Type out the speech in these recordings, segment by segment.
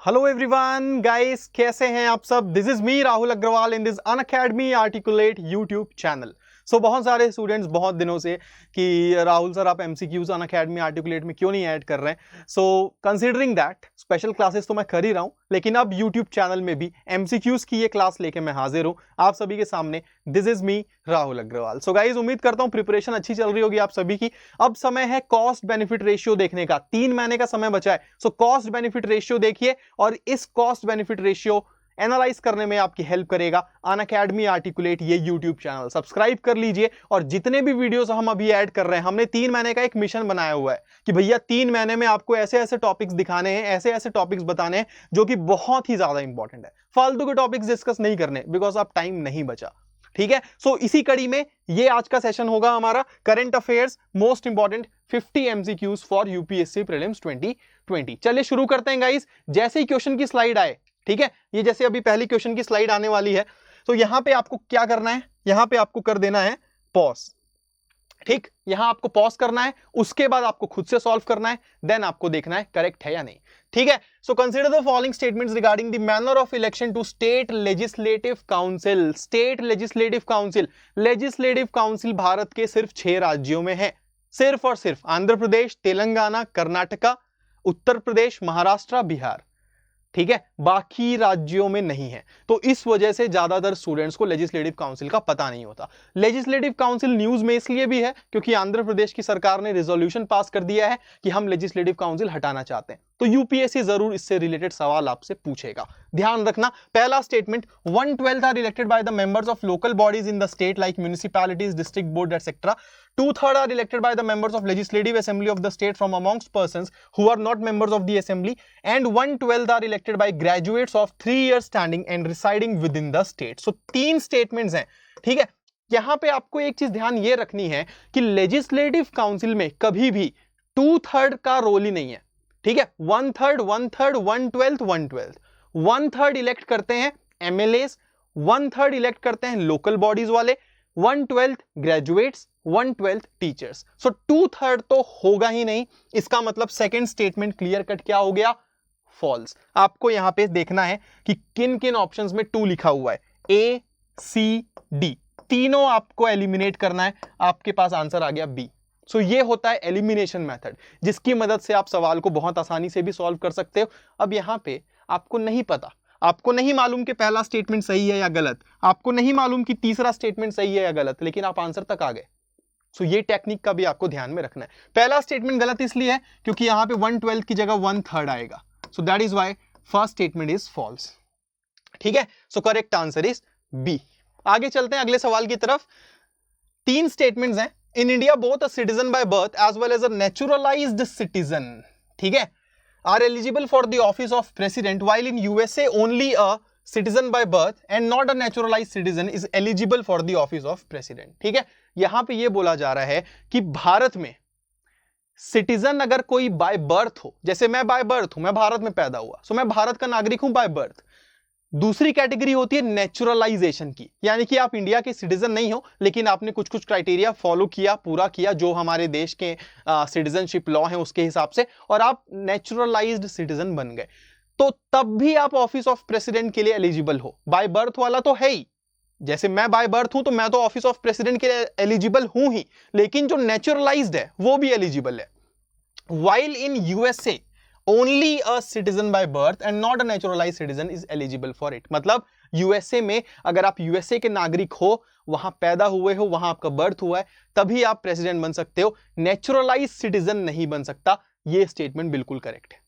Hello everyone guys, कैसे हैं आप सब। This is me Rahul Agarwal in this Unacademy articulate YouTube channel. So बहुत सारे स्टूडेंट्स बहुत दिनों से कि राहुल सर आप एमसीक्यूज अनअकैडमी आर्टिकुलेट में क्यों नहीं ऐड कर रहे हैं। So considering that special classes तो मैं कर ही रहा हूं, लेकिन अब यूट्यूब चैनल में भी एमसीक्यूज की ये क्लास लेके मैं हाजिर हूं आप सभी के सामने। This is me Rahul Agrawal. So guys, उम्मीद करता हूं प्रिपरेशन अच्छी चल रही होगी आप सभी की। अब समय है कॉस्ट बेनिफिट रेशियो देखने का। 3 महीने का समय बचा है। सो कॉस्ट बेनिफिट रेशियो देखिए और इस कॉस्ट बेनिफिट रेशियो एनालाइज करने में आपकी हेल्प करेगा अनअकैडमी आर्टिकुलेट ये यूट्यूब चैनल। सब्सक्राइब कर लीजिए और जितने भी वीडियोस हम अभी ऐड कर रहे हैं, हमने 3 महीने का एक मिशन बनाया हुआ है कि भैया 3 महीने में आपको ऐसे ऐसे टॉपिक्स दिखाने हैं, ऐसे ऐसे टॉपिक्स बताने हैं जो कि बहुत ही ज्यादा इंपॉर्टेंट है। फालतू के टॉपिक्स डिस्कस नहीं करने, बिकॉज आप टाइम नहीं बचा। ठीक है, सो इसी कड़ी में ये आज का सेशन होगा हमारा current affairs most important 50 MCQs for UPSC prelims 2020। चलिए शुरू करते हैं गाइस। जैसे ही क्वेश्चन की स्लाइड आए, ठीक है, ये जैसे अभी पहली क्वेश्चन की स्लाइड आने वाली है, तो यहां पे आपको क्या करना है, यहां पे आपको कर देना है पॉज। ठीक, यहां आपको पॉज करना है, उसके बाद आपको खुद से सॉल्व करना है, देन आपको देखना है करेक्ट है या नहीं। ठीक है, so consider the following statements regarding the manner of election to state legislative council. State legislative council, legislative council Bharat के सिर्फ 6 राज्यों में है, सिर्फ और सिर्फ आंध्र प्रदेश, तेलंगाना, कर्नाटका, उत्तर प्रदेश, महाराष्ट्र, बिहार। ठीक है, बाकी राज्यों में नहीं है। तो इस वजह से ज्यादातर स्टूडेंट्स को लेजिस्लेटिव काउंसिल का पता नहीं होता। लेजिस्लेटिव काउंसिल न्यूज में इसलिए भी है क्योंकि आंध्र प्रदेश की सरकार ने रिजोल्यूशन पास कर दिया है कि हम लेजिस्लेटिव काउंसिल हटाना चाहते हैं। तो यूपीएससी जरूर इससे रिलेटेड सवाल आपसे पूछेगा। ध्यान रखना, पहला statement 1/12 are elected by the members of local bodies in the state like municipalities, district board etcetera. 2/3 are elected by the members of legislative assembly of the state from amongst persons who are not members of the assembly, and 1/12 are elected by graduates of 3 years standing and residing within the state. So 3 statements हैं। ठीक है, यहां पे आपको एक चीज ध्यान ये रखनी है कि लेजिस्लेटिव काउंसिल में कभी भी 2/3 का रोल ही नहीं है। ठीक है, 1/3 1/3 1/12 1/12 1/3 इलेक्ट करते हैं एमएलएस, 1/3 इलेक्ट करते हैं लोकल बॉडीज वाले, 1/12 ग्रेजुएट्स, 1/12 टीचर्स। सो 2/3 तो होगा ही नहीं। इसका मतलब सेकंड स्टेटमेंट क्लियर कट क्या हो गया, फॉल्स। आपको यहां पे देखना है कि किन किन ऑप्शंस में 2 लिखा हुआ है, ए सी डी, तीनों आपको एलिमिनेट करना है। आपके पास आंसर आ गया बी। सो ये होता है एलिमिनेशन मेथड, जिसकी मदद से आप सवाल को बहुत आसानी से भी सॉल्व कर सकते हो। अब यहां पे आपको नहीं पता, आपको नहीं मालूम कि पहला स्टेटमेंट सही है या गलत, आपको नहीं मालूम कि तीसरा स्टेटमेंट सही है या गलत, लेकिन आप आंसर तक आ गए। सो ये टेक्निक का भी आपको ध्यान में रखना है। पहला स्टेटमेंट गलत इसलिए है क्योंकि यहां पे 1/12 की जगह 1/3 आएगा। So that is why first statement is false. ठीक है, so correct answer is B. आगे चलते हैं अगले सवाल की तरफ। 3 स्टेटमेंट्स हैं। In India both a citizen by birth as well as a naturalised citizen, ठीक है, are eligible for the office of president, while in USA only a citizen by birth and not a naturalized citizen is eligible for the office of president. ठीक है, यहां पे ये बोला जा रहा है कि भारत में सिटीजन अगर कोई बाय बर्थ हो, जैसे मैं बाय बर्थ हूं, मैं भारत में पैदा हुआ, सो मैं भारत का नागरिक हूं बाय बर्थ। दूसरी कैटेगरी होती है नेचुरलाइजेशन की, यानी कि आप इंडिया के सिटीजन नहीं हो, लेकिन आपने कुछ कुछ क्राइटेरिया फॉलो किया, पूरा किया जो हमारे देश के सिटीजनशिप लॉ हैं उसके हिसाब से, और आप नेचुरलाइज्ड सिटीजन बन गए, तो तब भी आप ऑफिस ऑफ प्रेसिडेंट के लिए एलिजिबल हो। बाय बर्थ वाला तो है ही, जैसे मैं बाय बर्थ हूं तो मैं तो ऑफिस ऑफ प्रेसिडेंट के लिए एलिजिबल हूं ही, लेकिन जो नेचुरलाइज्ड है वो भी एलिजिबल है। While in USA only a citizen by birth and not a naturalized citizen is eligible for it. मतलब यूएसए में अगर आप यूएसए के नागरिक हो, वहां पैदा हुए हो, वहां आपका बर्थ हुआ है, तभी आप प्रेसिडेंट बन सकते हो, नेचुरलाइज्ड सिटीजन नहीं बन सकता। ये स्टेटमेंट बिल्कुल करेक्ट है।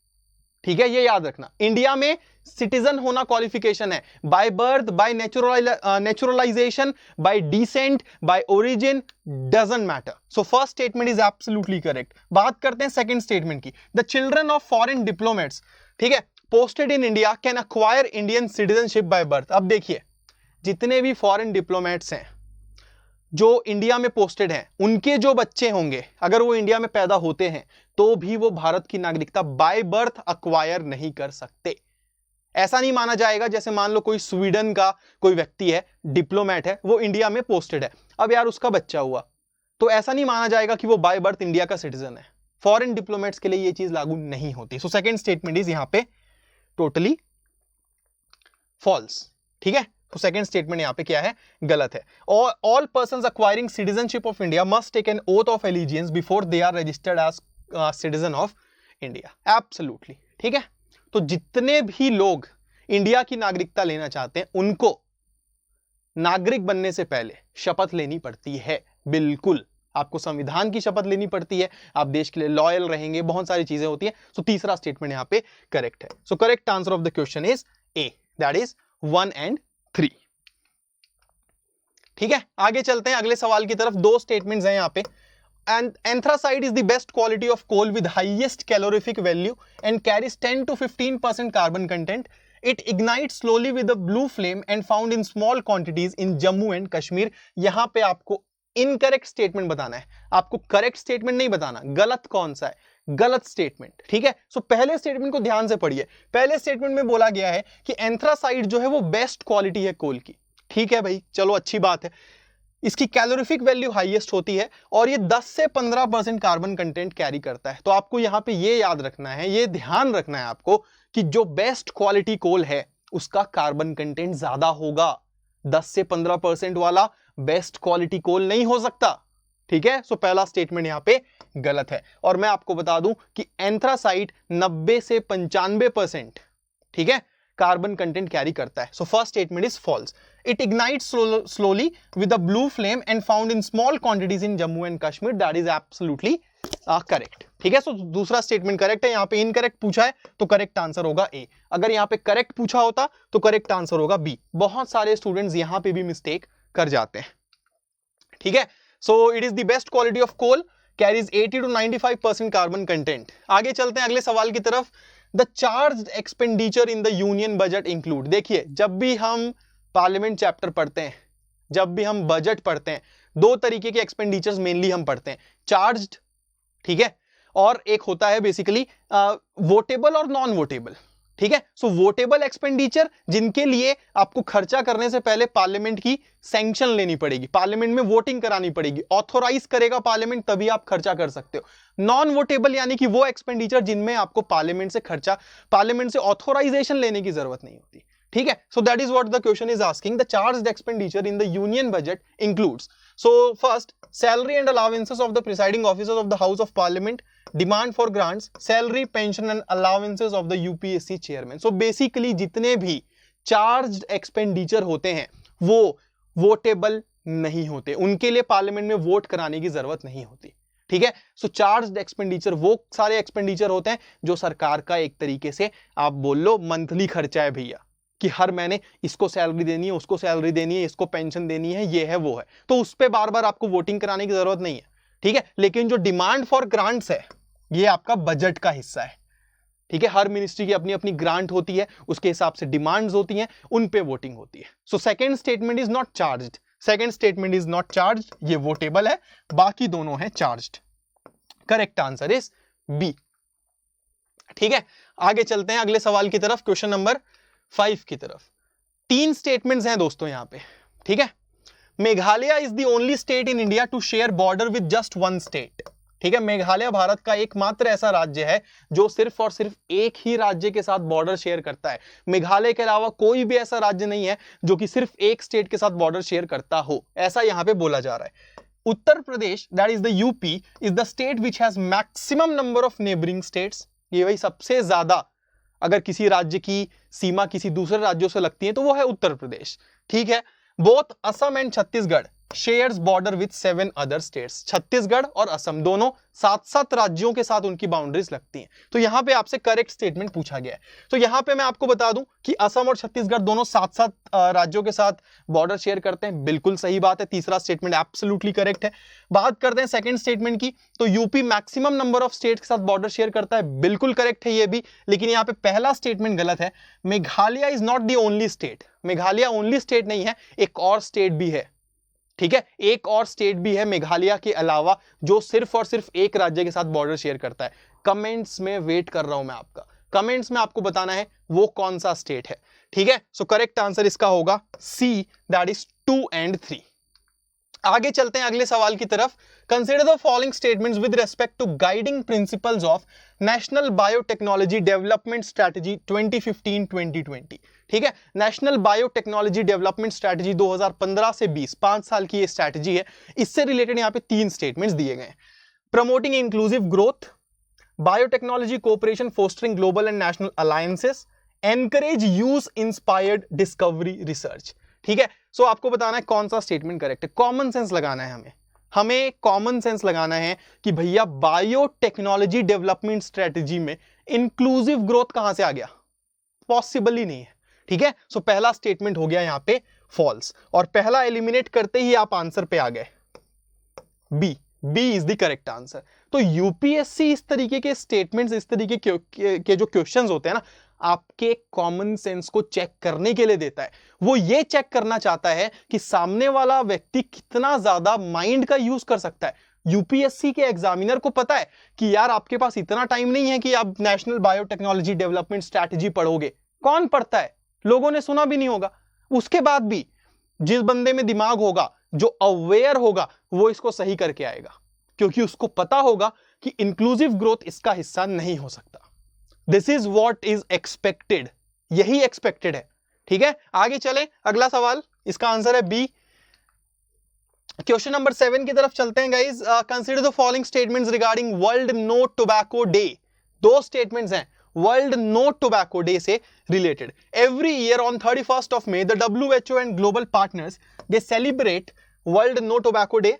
ठीक है, ये याद रखना, इंडिया में सिटीजन होना क्वालिफिकेशन है, by birth, by naturalisation, by descent, by origin, doesn't matter. So first statement is absolutely correct. बात करते हैं सेकंड स्टेटमेंट की। The children of foreign diplomats, ठीक है, posted in India can acquire Indian citizenship by birth. अब देखिए, जितने भी फॉरेन डिप्लोमेट्स हैं जो इंडिया में पोस्टेड हैं, उनके जो बच्चे होंगे, अगर वो इंडिया में पैदा होते हैं, तो भी वो भारत की नागरिकता बाय बर्थ अक्वायर नहीं कर सकते। ऐसा नहीं माना जाएगा जैसे मान लो कोई स्वीडन का कोई व्यक्ति है, डिप्लोमेट है, वो इंडिया में पोस्टेड है, अब यार उसका बच्चा हुआ, तो ऐसा नहीं माना जाएगा कि वो बाय बर्थ इंडिया का सिटीजन है। फॉरेन डिप्लोमेट्स के लिए ये चीज लागू नहीं होती। सो सेकंड स्टेटमेंट इज यहां पे टोटली फॉल्स। ठीक है, तो सेकंड स्टेटमेंट यहां पे क्या है, गलत है। और all persons acquiring citizenship of India must take an oath of allegiance before they are registered as citizen of India. Absolutely. ठीक है, तो जितने भी लोग इंडिया की नागरिकता लेना चाहते हैं उनको नागरिक बनने से पहले शपथ लेनी पड़ती है। बिल्कुल, आपको संविधान की शपथ लेनी पड़ती है, आप देश के लिए लॉयल रहेंगे, बहुत सारी चीजें होती है। सो तीसरा स्टेटमेंट यहां पे करेक्ट है। So correct answer of the question is A, that is 1 and 3। ठीक है, आगे चलते हैं अगले सवाल की तरफ। दो स्टेटमेंट्स हैं यहां पे। Anthracite is the best quality of coal with highest calorific value and carries 10 to 15% carbon content. It ignites slowly with a blue flame and found in small quantities in Jammu and Kashmir. यहां पे आपको incorrect statement बताना है, आपको correct statement नहीं बताना। गलत कौन सा है, गलत स्टेटमेंट। ठीक है, सो पहले स्टेटमेंट को ध्यान से पढ़िए। पहले स्टेटमेंट में बोला गया है कि एंथ्रासाइड जो है वो बेस्ट क्वालिटी है कोल की। ठीक है भाई, चलो अच्छी बात है। इसकी कैलोरीफिक वैल्यू हाईएस्ट होती है और ये 10 से 15% कार्बन कंटेंट कैरी करता है। तो आपको यहां पे ये याद रखना है, ये ध्यान रखना है आपको कि जो बेस्ट क्वालिटी कोल है उसका कार्बन कंटेंट ज्यादा होगा। 10 से 15% वाला बेस्ट क्वालिटी कोल नहीं हो सकता। ठीक है, सो पहला स्टेटमेंट यहां पे गलत है। और मैं आपको बता दूं कि एंथ्रासाइट 90 से 95% ठीक है कार्बन कंटेंट कैरी करता है। So first statement is false. It ignites slowly with a blue flame and found in small quantities in Jammu and Kashmir. That is absolutely correct. ठीक है, सो दूसरा स्टेटमेंट करेक्ट है। यहां पे इनकरेक्ट पूछा है तो करेक्ट आंसर होगा ए। अगर यहां पे करेक्ट पूछा होता तो करेक्ट आंसर होगा बी। बहुत सारे स्टूडेंट्स यहां पे भी मिस्टेक कर जाते हैं। ठीक है, so it is the best quality of coal, carries 80 to 95% carbon content. आगे चलते हैं अगले सवाल की तरफ। The charge expenditure in the union budget include. देखिए, जब भी हम पार्लियामेंट चैप्टर पढ़ते हैं, जब भी हम बजट पढ़ते हैं, दो तरीके के एक्सपेंडिचर्स मेनली हम पढ़ते हैं, चार्ज्ड, ठीक है, और एक होता है बेसिकली वोटेबल और नॉन वोटेबल। ठीक है, सो वोटेबल एक्सपेंडिचर जिनके लिए आपको खर्चा करने से पहले पार्लियामेंट की सैंक्शन लेनी पड़ेगी, पार्लियामेंट में वोटिंग करानी पड़ेगी, ऑथोराइज करेगा पार्लियामेंट, तभी आप खर्चा कर सकते हो। नॉन वोटेबल यानी कि वो एक्सपेंडिचर जिनमें आपको पार्लियामेंट से खर्चा, पार्लियामेंट से ऑथोराइजेशन लेने की जरूरत नहीं होती। ठीक है, सो that is what the question is asking. The charged expenditure in the union budget includes, so first, salary and allowances of the presiding officers of the house of parliament, demand for grants, salary, pension and allowances of the UPSC chairman. So basically जितने भी charged expenditure होते हैं वो votable नहीं होते, उनके लिए parliament में वोट कराने की जरूरत नहीं होती। ठीक है, सो चार्ज्ड एक्सपेंडिचर वो सारे एक्सपेंडिचर होते हैं जो सरकार का एक तरीके से आप बोल लो मंथली खर्चा है भैया, कि हर महीने इसको सैलरी देनी है, उसको सैलरी देनी है, इसको पेंशन देनी है, ये है वो है, तो उस पर बार बार आपको वोटिंग कराने की जरूरत नहीं है। ठीक है, लेकिन जो डिमांड फॉर ग्रांट्स है ये आपका बजट का हिस्सा है। ठीक है, हर मिनिस्ट्री की अपनी अपनी ग्रांट होती है, उसके हिसाब से डिमांड्स होती हैं, उन पे वोटिंग होती है। So second statement is not charged, second statement is not charged, ये वोटेबल है, बाकी दोनों है charged. Correct answer is B. ठीक है, आगे चलते हैं अगले सवाल की तरफ, क्वेश्चन नंबर 5 की तरफ। 3 स्टेटमेंट्स हैं दोस्तों यहां पे। ठीक है, Meghalaya is the only state in India to share border with just one state. ठीक है, मेघालय भारत का एकमात्र ऐसा राज्य है जो सिर्फ और सिर्फ एक ही राज्य के साथ बॉर्डर शेयर करता है। मेघालय के अलावा कोई भी ऐसा राज्य नहीं है जो कि सिर्फ एक स्टेट के साथ बॉर्डर शेयर करता हो, ऐसा यहां पे बोला जा रहा है। Uttar Pradesh, that is the UP, is the state which has maximum number of neighbouring states. ये वही सबसे ज्यादा अगर किसी राज्य की सीमा किसी दूसरे राज्यों से लगती है तो वो है उत्तर प्रदेश। ठीक है, both Assam and Chhattisgarh shares border with 7 other states. Chhattisgarh और असम दोनों 7-7 राज्यों के साथ उनकी बाउंड्रीज लगती हैं। तो यहां पे आपसे करेक्ट स्टेटमेंट पूछा गया है। तो यहां पे मैं आपको बता दूं कि असम और छत्तीसगढ़ दोनों 7-7 राज्यों के साथ बॉर्डर शेयर करते हैं, बिल्कुल सही बात है, तीसरा स्टेटमेंट एब्सोल्युटली करेक्ट है। बात करते हैं सेकंड स्टेटमेंट की, तो UP maximum number of states के साथ बॉर्डर शेयर करता है, बिल्कुल करेक्ट है ये भी, लेकिन यहां पे पहला स्टेटमेंट गलत है। Meghalaya is not the only state, Meghalaya only state नहीं है, एक और स्टेट भी है। ठीक है, एक और स्टेट भी है मेघालय के अलावा जो सिर्फ और सिर्फ एक राज्य के साथ बॉर्डर शेयर करता है। कमेंट्स में वेट कर रहा हूं मैं आपका, कमेंट्स में आपको बताना है वो कौन सा स्टेट है। ठीक है, सो करेक्ट आंसर इसका होगा सी, दैट इज 2 and 3। आगे चलते हैं अगले सवाल की तरफ। Consider the following statements with respect to guiding principles of national biotechnology development strategy 2015-2020। ठीक है, नेशनल बायोटेक्नोलॉजी डेवलपमेंट स्ट्रेटजी 2015 से 20, 5 साल की ये स्ट्रेटजी है। इससे रिलेटेड यहाँ पे 3 स्टेटमेंट्स दिए गए हैं। Promoting inclusive growth, biotechnology cooperation fostering global and national alliances, encourage use inspired discovery research. ठीक है, सो आपको बताना है कौन सा स्टेटमेंट करेक्ट है। कॉमन सेंस लगाना है हमें कॉमन सेंस लगाना है कि भैया बायोटेक्नोलॉजी डेवलपमेंट स्ट्रेटजी में इंक्लूसिव ग्रोथ कहां से आ गया, पॉसिबल ही नहीं है। ठीक है, सो पहला स्टेटमेंट हो गया यहां पे फॉल्स, और पहला एलिमिनेट करते ही आप आंसर पे आ गए, B is the correct answer. तो यूपीएससी इस तरीके के स्टेटमेंट्स, इस तरीके के जो क्वेश्चंस होते हैं ना, आपके कॉमन सेंस को चेक करने के लिए देता है। वो ये चेक करना चाहता है कि सामने वाला व्यक्ति कितना ज्यादा माइंड का यूज कर सकता है। यूपीएससी के एग्जामिनर को पता है कि यार आपके पास इतना टाइम नहीं है कि आप नेशनल बायोटेक्नोलॉजी डेवलपमेंट स्ट्रैटेजी पढ़ोगे। कौन पढ़ता है, लोगों ने सुना भी नहीं होगा। उसके बाद भी जिस बंदे में दिमाग होगा, जो अवेयर होगा, वो इसको सही करके आएगा, क्योंकि उसको पता होगा कि इंक्लूसिव ग्रोथ इसका हिस्सा नहीं हो सकता। This is what is expected, यही एक्सपेक्टेड है। ठीक है, आगे चले, अगला सवाल, इसका आंसर है बी। क्वेश्चन नंबर 7 की तरफ चलते हैं guys. Consider the following statements regarding World No Tobacco Day. 2 statements हैं वर्ल्ड नो टोबैको डे से related. Every year on 31st of May, the WHO and global partners they celebrate World No Tobacco Day.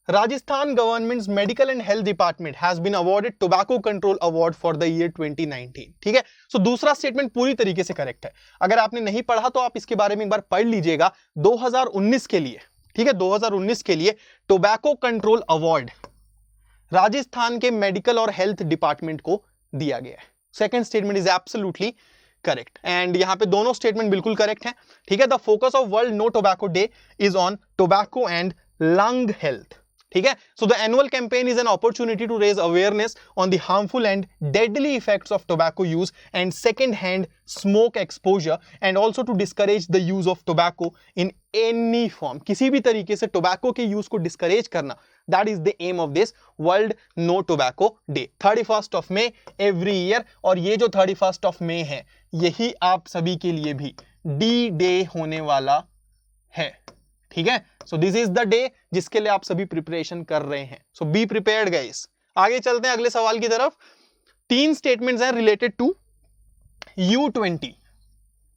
Rajasthan government's medical and health department has been awarded tobacco control award for the year 2019. ठीक है, सो दूसरा statement पूरी तरीके से correct है। अगर आपने नहीं पढ़ा तो आप इसके बारे में एक बार पढ़ लीजिएगा। 2019 के लिए, ठीक है, 2019 के लिए टोबैको कंट्रोल अवार्ड राजस्थान के मेडिकल और हेल्थ डिपार्टमेंट को दिया गया है। Second statement is absolutely correct, and यहां पे दोनों स्टेटमेंट बिल्कुल करेक्ट हैं। ठीक है, the focus of World No Tobacco Day is on tobacco and lung health. ठीक है, so the annual campaign is an opportunity to raise awareness on the harmful and deadly effects of tobacco use and second hand smoke exposure, and also to discourage the use of tobacco in any form. किसी भी तरीके से tobacco के use को discourage करना, that is the aim of this World No Tobacco Day. 31st of May every year, और ये जो 31st of May है, यही आप सभी के लिए भी डी डे होने वाला है। ठीक है, so this is the day जिसके लिए आप सभी प्रिपरेशन कर रहे हैं। सो बी प्रिपेयर्ड गाइस। आगे चलते हैं अगले सवाल की तरफ। 3 स्टेटमेंट्स हैं रिलेटेड टू U20।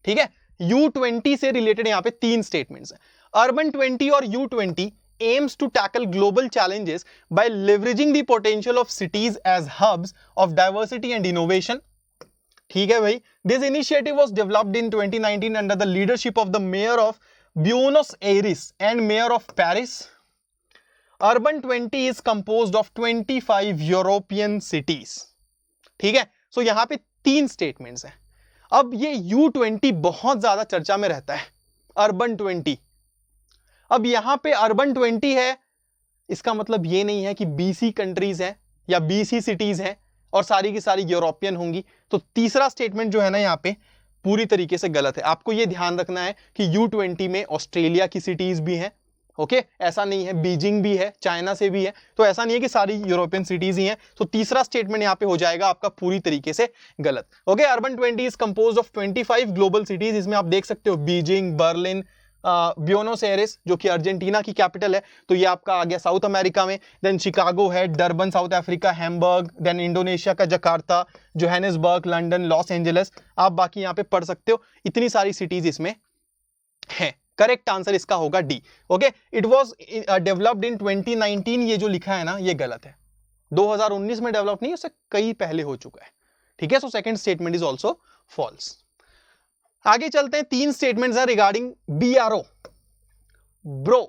ठीक है, U20 से रिलेटेड यहां पे 3 स्टेटमेंट्स हैं। अर्बन 20 और U20 aims to tackle global challenges by leveraging the potential of cities as hubs of diversity and innovation. ठीक है भाई, this initiative was developed in 2019 under the leadership of the mayor of Buenos Aires and mayor of Paris. Urban 20 is composed of 25 European cities. ठीक है, so यहां पे 3 statements हैं। अब ये U20 बहुत ज्यादा चर्चा में रहता है, अर्बन 20। अब यहां पे अर्बन 20 है, इसका मतलब ये नहीं है कि BC कंट्रीज हैं या BC सिटीज हैं और सारी की सारी यूरोपियन होंगी। तो तीसरा स्टेटमेंट जो है ना यहाँ पे पूरी तरीके से गलत है। आपको ये ध्यान रखना है कि U20 में ऑस्ट्रेलिया की सिटीज भी हैं, ओके, ऐसा नहीं है, बीजिंग भी है, चाइना से भी है, तो ऐसा नहीं है कि सारी यूरोपियन सिटीज ही हैं। तो तीसरा स्टेटमेंट यहाँ पे हो जाएगा आपका पूरी तरीके से गलत। Okay, urban 20 is composed of 25 global cities. इसमें आप देख सकते हो बीजिंग, बर्लिन, ब्यूनोस एयरिस जो कि अर्जेंटीना की कैपिटल है, तो ये आपका आ गया साउथ अमेरिका में। देन शिकागो है, Durban South Africa, Hamburg, then Indonesia का Jakarta, Johannesburg, London, Los Angeles, आप बाकी यहाँ पे पढ़ सकते हो। इतनी सारी सिटीज इसमें हैं। करेक्ट आंसर इसका होगा D. Okay, it was developed in 2019, ये जो लिखा है ना ये गलत है। 2019 में डेवलप नहीं, उससे कई पहले हो चुका है। ठीक है, so second statement is also false. आगे चलते हैं, 3 स्टेटमेंट्स हैं रिगार्डिंग BRO, ब्रो।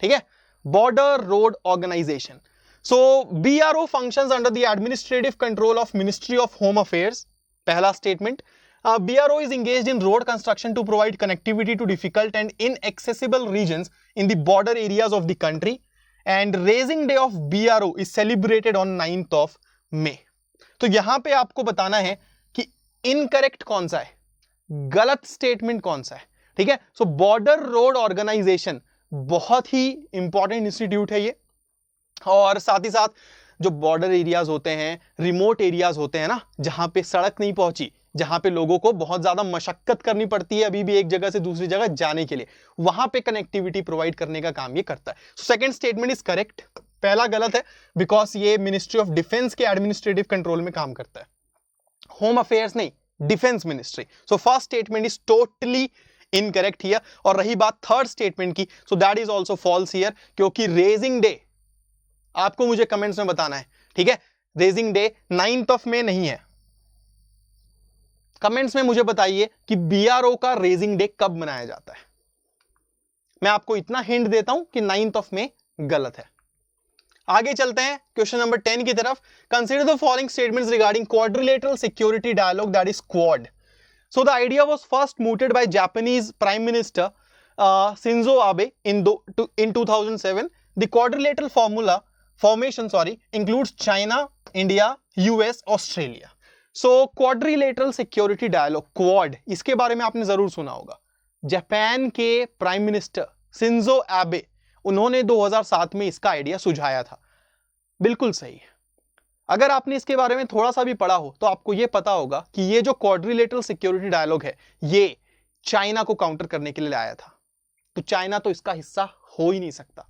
ठीक है, border road organisation. So BRO functions under the administrative control of ministry of home affairs. पहला statement, BRO is engaged in road construction to provide connectivity to difficult and inaccessible regions in the border areas of the country, and raising day of BRO is celebrated on 9th of May. तो यहां पे आपको बताना है कि incorrect कौन सा है, गलत स्टेटमेंट कौन सा है। ठीक है, सो बॉर्डर रोड ऑर्गेनाइजेशन बहुत ही इंपॉर्टेंट इंस्टीट्यूट है ये। और साथ ही साथ जो बॉर्डर एरियाज होते हैं, रिमोट एरियाज होते हैं ना, जहां पे सड़क नहीं पहुंची, जहां पे लोगों को बहुत ज्यादा मशक्कत करनी पड़ती है अभी भी एक जगह से दूसरी जगह जाने के लिए, वहां पे कनेक्टिविटी प्रोवाइड करने का काम ये करता है। Second statement is correct. पहला गलत है बिकॉज ये मिनिस्ट्री ऑफ डिफेंस के एडमिनिस्ट्रेटिव कंट्रोल में काम करता है, होम अफेयर्स नहीं, defence ministry. So first statement is totally incorrect here. और रही बात थर्ड स्टेटमेंट की, so that is also false here, क्योंकि रेजिंग डे आपको मुझे कमेंट्स में बताना है, ठीक है। Raising day 9th of May नहीं है। कमेंट्स में मुझे बताइए कि बीआरओ का रेजिंग डे कब मनाया जाता है। मैं आपको इतना हिंट देता हूं कि 9th of May गलत है। आगे चलते हैं क्वेश्चन नंबर 10 की तरफ। Consider the following statements regarding quadrilateral security dialogue, that is Quad. So the idea was first mooted by Japanese Prime Minister Shinzo Abe in 2007. The quadrilateral formation includes China, India, US, Australia. So quadrilateral security dialogue, quad, इसके बारे में आपने जरूर सुना होगा। Japan के prime minister Shinzo एबे, उन्होंने 2007 में इसका आइडिया सुझाया था। बिल्कुल सही है। अगर आपने इसके बारे में थोड़ा सा भी पढ़ा हो तो आपको यह पता होगा कि ये जो क्वाड्रिलेटरल सिक्योरिटी डायलॉग है, ये चाइना को काउंटर करने के लिए लाया था। तो चाइना तो इसका हिस्सा हो ही नहीं सकता,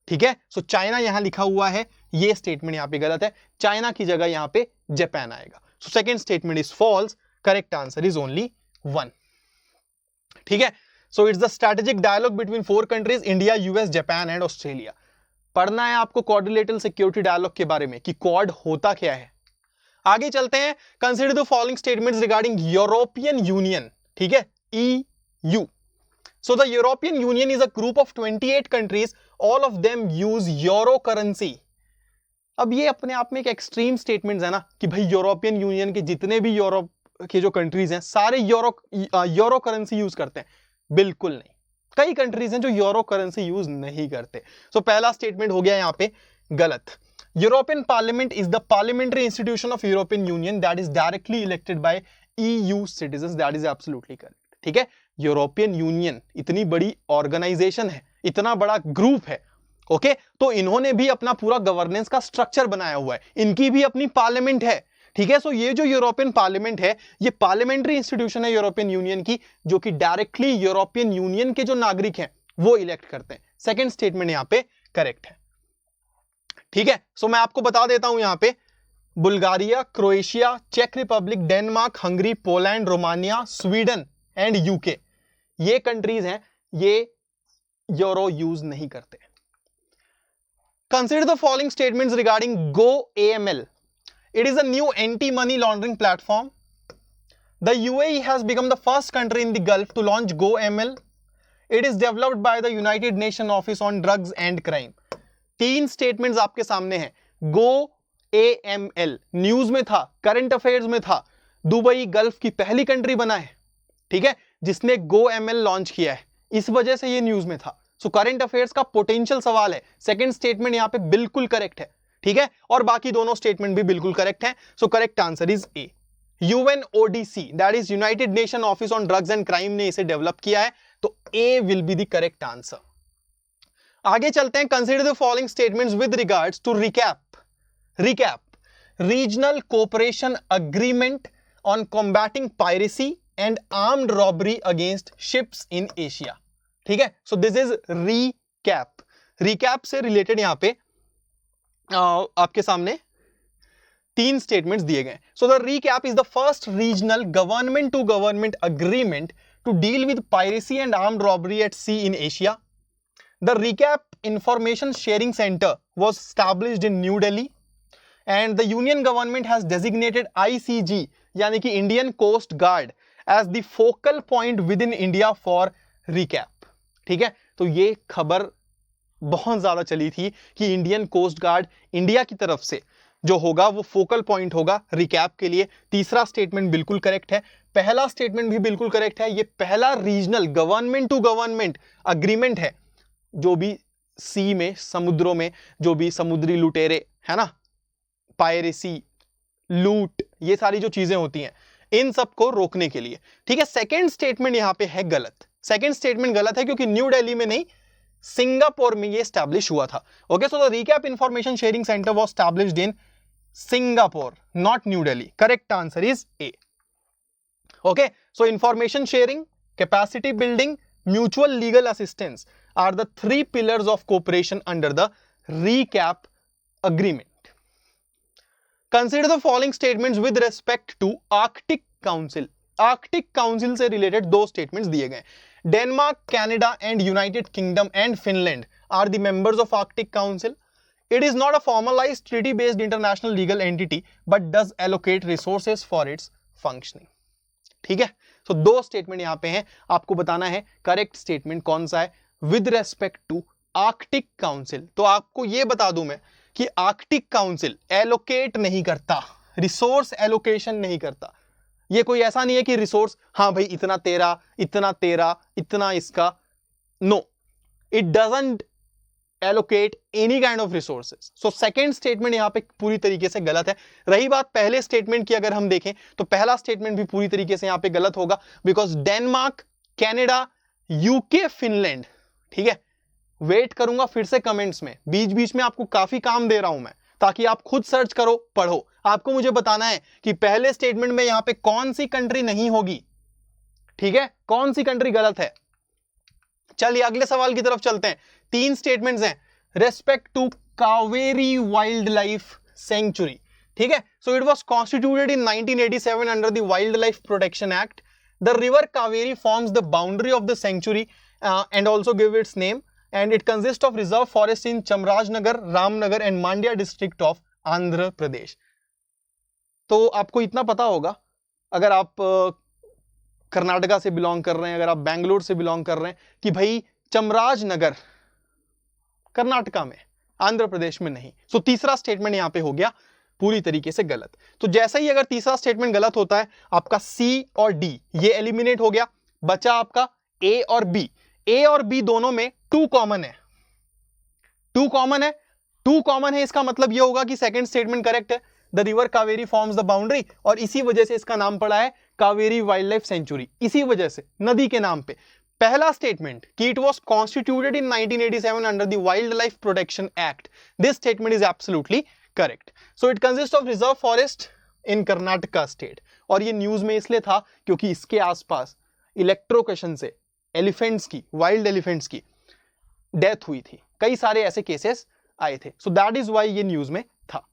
ठीक है। सो चाइना यहां लिखा हुआ है, ये स्टेटमेंट यहां पे गलत है। चाइना की जगह यहां पे जापान आएगा। So second statement is false, correct answer is only 1, ठीक है। So it's the strategic dialogue between 4 countries, India, US, Japan and Australia. पढ़ना है आपको क्वाड्रिलेटरल सिक्योरिटी डायलॉग के बारे में कि क्वाड होता क्या है। आगे चलते हैं। Consider the following statements regarding European union, ठीक है, EU. So the European Union is a group of 28 countries, all of them use euro currency. अब ये अपने आप में एक एक्सट्रीम स्टेटमेंट है ना कि भाई यूरोपियन यूनियन के जितने भी यूरोप के जो कंट्रीज हैं सारे यूरो करेंसी यूज करते हैं। बिल्कुल नहीं, कई कंट्रीज हैं जो यूरो करेंसी यूज नहीं करते। सो पहला स्टेटमेंट हो गया यहाँ पे गलत। European parliament is the parliamentary institution of European union that is directly elected by EU citizens, that is absolutely correct, ठीक है। यूरोपियन यूनियन इतनी बड़ी ऑर्गेनाइजेशन है, इतना बड़ा ग्रुप है, ओके, तो इन्होंने भी अपना पूरा गवर्नेंस का स्ट्रक्चर बनाया हुआ है, इनकी भी अपनी पार्लियामेंट है, ठीक है। सो ये जो यूरोपियन पार्लियामेंट है, ये पार्लियामेंट्री इंस्टीट्यूशन है यूरोपियन यूनियन की, जो कि डायरेक्टली यूरोपियन यूनियन के जो नागरिक हैं वो इलेक्ट करते हैं। सेकंड स्टेटमेंट यहां पे करेक्ट है, ठीक है। सो मैं आपको बता देता हूं यहां पे बुल्गारिया, क्रोएशिया, चेक Republic, Denmark, Hungary, Poland, Romania, Sweden and UK, ये कंट्रीज हैं, ये यूरो यूज नहीं करते। Consider the following statements regarding GoAML. It is a new anti-money laundering platform. The UAE has become the first country in the Gulf to launch GoAML. It is developed by the United Nations Office on Drugs and Crime. 3 statements आपके सामने हैं। GoAML news में था, current affairs में था, Dubai gulf की पहली country बना है, ठीक है, जिसने GoAML लॉन्च किया है, इस वजह से ये न्यूज में था। सो करंट अफेयर्स का पोटेंशियल सवाल है। सेकंड स्टेटमेंट यहां पे बिल्कुल करेक्ट है, ठीक है, और बाकी दोनों स्टेटमेंट भी बिल्कुल करेक्ट हैं। So correct answer is A. UNODC, that is United Nation Office on Drugs and Crime, ने इसे डेवलप किया है, तो A will be the correct answer. आगे चलते हैं। Consider the following statements with regards to ReCAAP regional cooperation agreement on combating piracy and armed robbery against ships in Asia, ठीक है। सो दिस इज रिकैप से related यहां पे आपके सामने 3 स्टेटमेंट्स दिए गए। So the ReCAAP is the first regional government to government agreement to deal with piracy and armed robbery at sea in Asia. The ReCAAP information sharing centre was established in New Delhi and the Union government has designated ICG यानी कि Indian Coast Guard as the focal point within India for recap, ठीक है। तो ये खबर बहुत ज्यादा चली थी कि इंडियन कोस्ट गार्ड इंडिया की तरफ से जो होगा वो फोकल पॉइंट होगा रिकैप के लिए। तीसरा स्टेटमेंट बिल्कुल करेक्ट है, पहला स्टेटमेंट भी बिल्कुल करेक्ट है। ये पहला regional government to government agreement है, जो भी सी में, समुद्रों में जो भी समुद्री लुटेरे है ना, पायरेसी, लूट, ये सारी जो चीजें होती हैं, इन सबको रोकने के लिए, ठीक है। सेकंड स्टेटमेंट यहां पे है गलत। सेकंड स्टेटमेंट गलत है क्योंकि न्यू दिल्ली में नहीं, सिंगापुर में ये स्टैब्लिश हुआ था। Okay, so the recap information sharing centre was established in Singapore, not new Delhi. Correct answer is A. Okay, so information sharing, capacity building, mutual legal assistance are the three pillars of cooperation under the recap agreement. Consider the following statements with respect to Arctic Council. Arctic Council से related दो statements दिए गए। Denmark, Canada and United Kingdom and Finland are the members of Arctic Council. It is not a formalized treaty-based international legal entity but does allocate resources for its functioning. ठीक है, तो दो statement यहां पे हैं, आपको बताना है करेक्ट स्टेटमेंट कौन सा है with respect to Arctic Council. तो आपको यह बता दूं मैं कि आर्कटिक काउंसिल एलोकेट नहीं करता, रिसोर्स एलोकेशन नहीं करता। ये कोई ऐसा नहीं है कि रिसोर्स, हाँ भाई इतना तेरा, इतना तेरा, इतना इसका, no, it doesn't allocate any kind of resources. So second statement यहां पे पूरी तरीके से गलत है। रही बात पहले स्टेटमेंट की, अगर हम देखें तो पहला स्टेटमेंट भी पूरी तरीके से यहां पे गलत होगा, because Denmark, Canada, UK, Finland, ठीक है, वेट करूंगा फिर से कमेंट्स में, बीच बीच में आपको काफी काम दे रहा हूं मैं, ताकि आप खुद सर्च करो, पढ़ो। आपको मुझे बताना है कि पहले स्टेटमेंट में यहां पे कौन सी कंट्री नहीं होगी, ठीक है, कौन सी कंट्री गलत है। चलिए अगले सवाल की तरफ चलते हैं। तीन स्टेटमेंट्स हैं respect to Kaveri wildlife sanctuary, ठीक है। So it was constituted in 1987 under the wildlife protection act. The river Kaveri forms the boundary of the sanctuary and also give its name, and it consist of reserve forest in Chamarajanagar, Ramanagar and Mandya district of Andhra Pradesh. तो आपको इतना पता होगा, अगर आप कर्नाटका से belong कर रहे हैं, अगर आप बैंगलोर से बिलोंग कर रहे हैं, कि भाई चामराजनगर कर्नाटका में, आंध्र प्रदेश में नहीं। सो तीसरा स्टेटमेंट यहां पे हो गया पूरी तरीके से गलत। तो जैसे ही अगर तीसरा स्टेटमेंट गलत होता है, आपका सी और डी ये एलिमिनेट हो गया, बचा आपका ए और बी। ए और बी दोनों में टू कॉमन है, टू कॉमन है, टू कॉमन है, इसका मतलब ये होगा कि सेकंड स्टेटमेंट करेक्ट है। The river Kaveri forms the boundary, और इसी वजह से इसका नाम पड़ा है कावेरी वाइल्ड लाइफ सेंचुरी, इसी वजह से, नदी के नाम पे। पहला स्टेटमेंट कि it was constituted in 1987 under the wildlife protection act, this statement is absolutely correct. So it consist of reserve forest in Karnataka state, और ये न्यूज में इसलिए था क्योंकि इसके आसपास इलेक्ट्रोक्यूशन से एलिफेंट्स की, वाइल्ड एलिफेंट्स की डेथ हुई थी, कई सारे ऐसे केसेस आए थे, सो दैट इज वाई ये न्यूज में था।